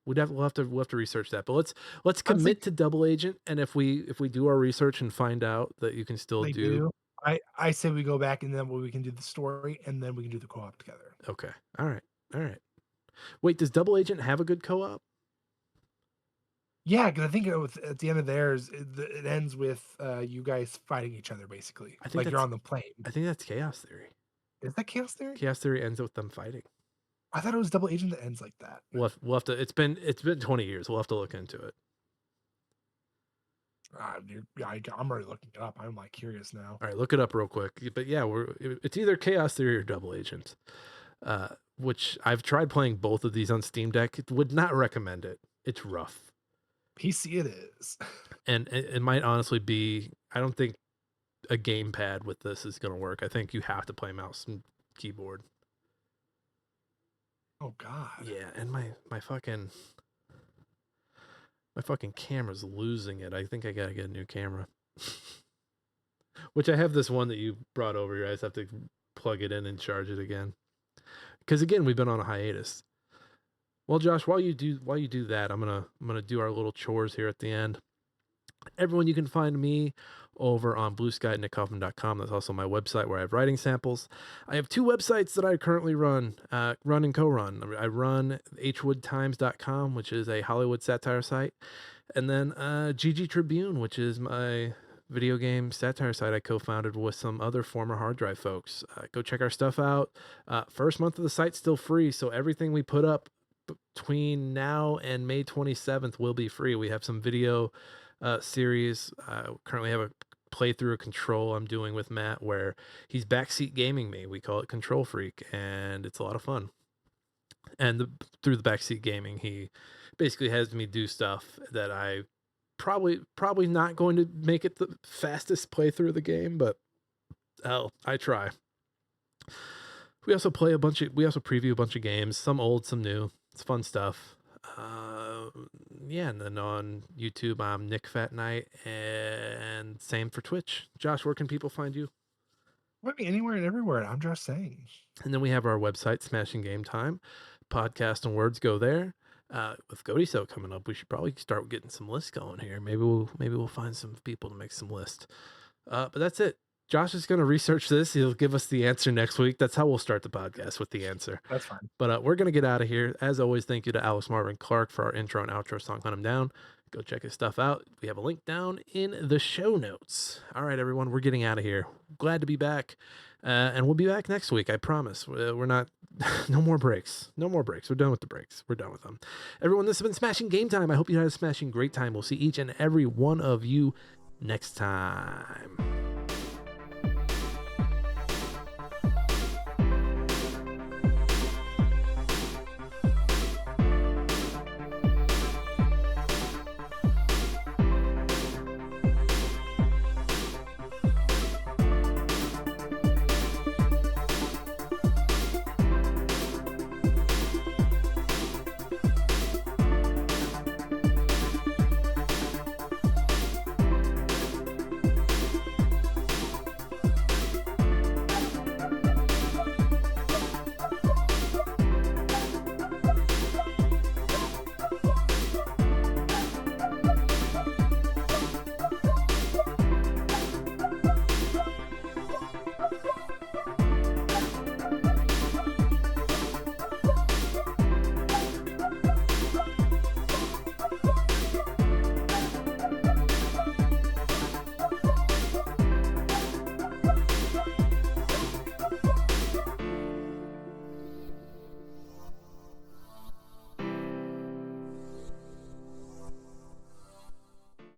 We'll have to research that. But let's commit to Double Agent, and if we do our research and find out that you can still do, I say we go back and then we can do the story and then we can do the co-op together. Okay. All right. Wait, does Double Agent have a good co-op? Yeah, because I think at the end of theirs, it ends with you guys fighting each other, basically. I think you're on the plane. I think that's Chaos Theory. Is that Chaos Theory? Chaos Theory ends with them fighting. I thought it was Double Agent that ends like that. We'll have to. It's been 20 years. We'll have to look into it. Dude, I'm already looking it up. I'm like curious now. All right, look it up real quick. But yeah, it's either Chaos Theory or Double Agent. Which I've tried playing both of these on Steam Deck. Would not recommend it. It's rough. PC it is. And it might honestly be. I don't think a gamepad with this is going to work. I think you have to play mouse and keyboard. Oh God. Yeah, and my fucking camera's losing it. I think I gotta get a new camera. Which I have this one that you brought over here. I just have to plug it in and charge it again. Because again, we've been on a hiatus. Well, Josh, while you do that, I'm gonna do our little chores here at the end. Everyone, you can find me over on bluesky@nickhoffman.com. That's also my website where I have writing samples. I have two websites that I currently run and co-run. I run hwoodtimes.com, which is a Hollywood satire site, and then GG Tribune, which is my video game satire site I co-founded with some other former hard drive folks. Go check our stuff out. First month of the site's still free, so everything we put up between now and May 27th will be free. We have some video series. Currently have a playthrough of Control I'm doing with Matt where he's backseat gaming me. We call it Control Freak, and it's a lot of fun. And through the backseat gaming, he basically has me do stuff that I probably not going to make it the fastest playthrough of the game, but hell, I try. We also preview a bunch of games, some old, some new. It's fun stuff. Yeah, and then on YouTube, I'm Nick Fat Knight, and same for Twitch. Josh, where can people find you? Might be anywhere and everywhere. I'm just saying. And then we have our website, Smashing Game Time. Podcast and words go there. With Goaty So coming up, we should probably start getting some lists going here. Maybe we'll find some people to make some lists. But that's it. Josh is going to research this. He'll give us the answer next week. That's how we'll start the podcast, with the answer. That's fine. But we're going to get out of here. As always, thank you to Alex Marvin Clark for our intro and outro song, Hunt Him Down. Go check his stuff out. We have a link down in the show notes. All right, everyone, we're getting out of here. Glad to be back. And we'll be back next week, I promise. We're not, no more breaks. No more breaks. We're done with the breaks. We're done with them. Everyone, this has been Smashing Game Time. I hope you had a smashing great time. We'll see each and every one of you next time.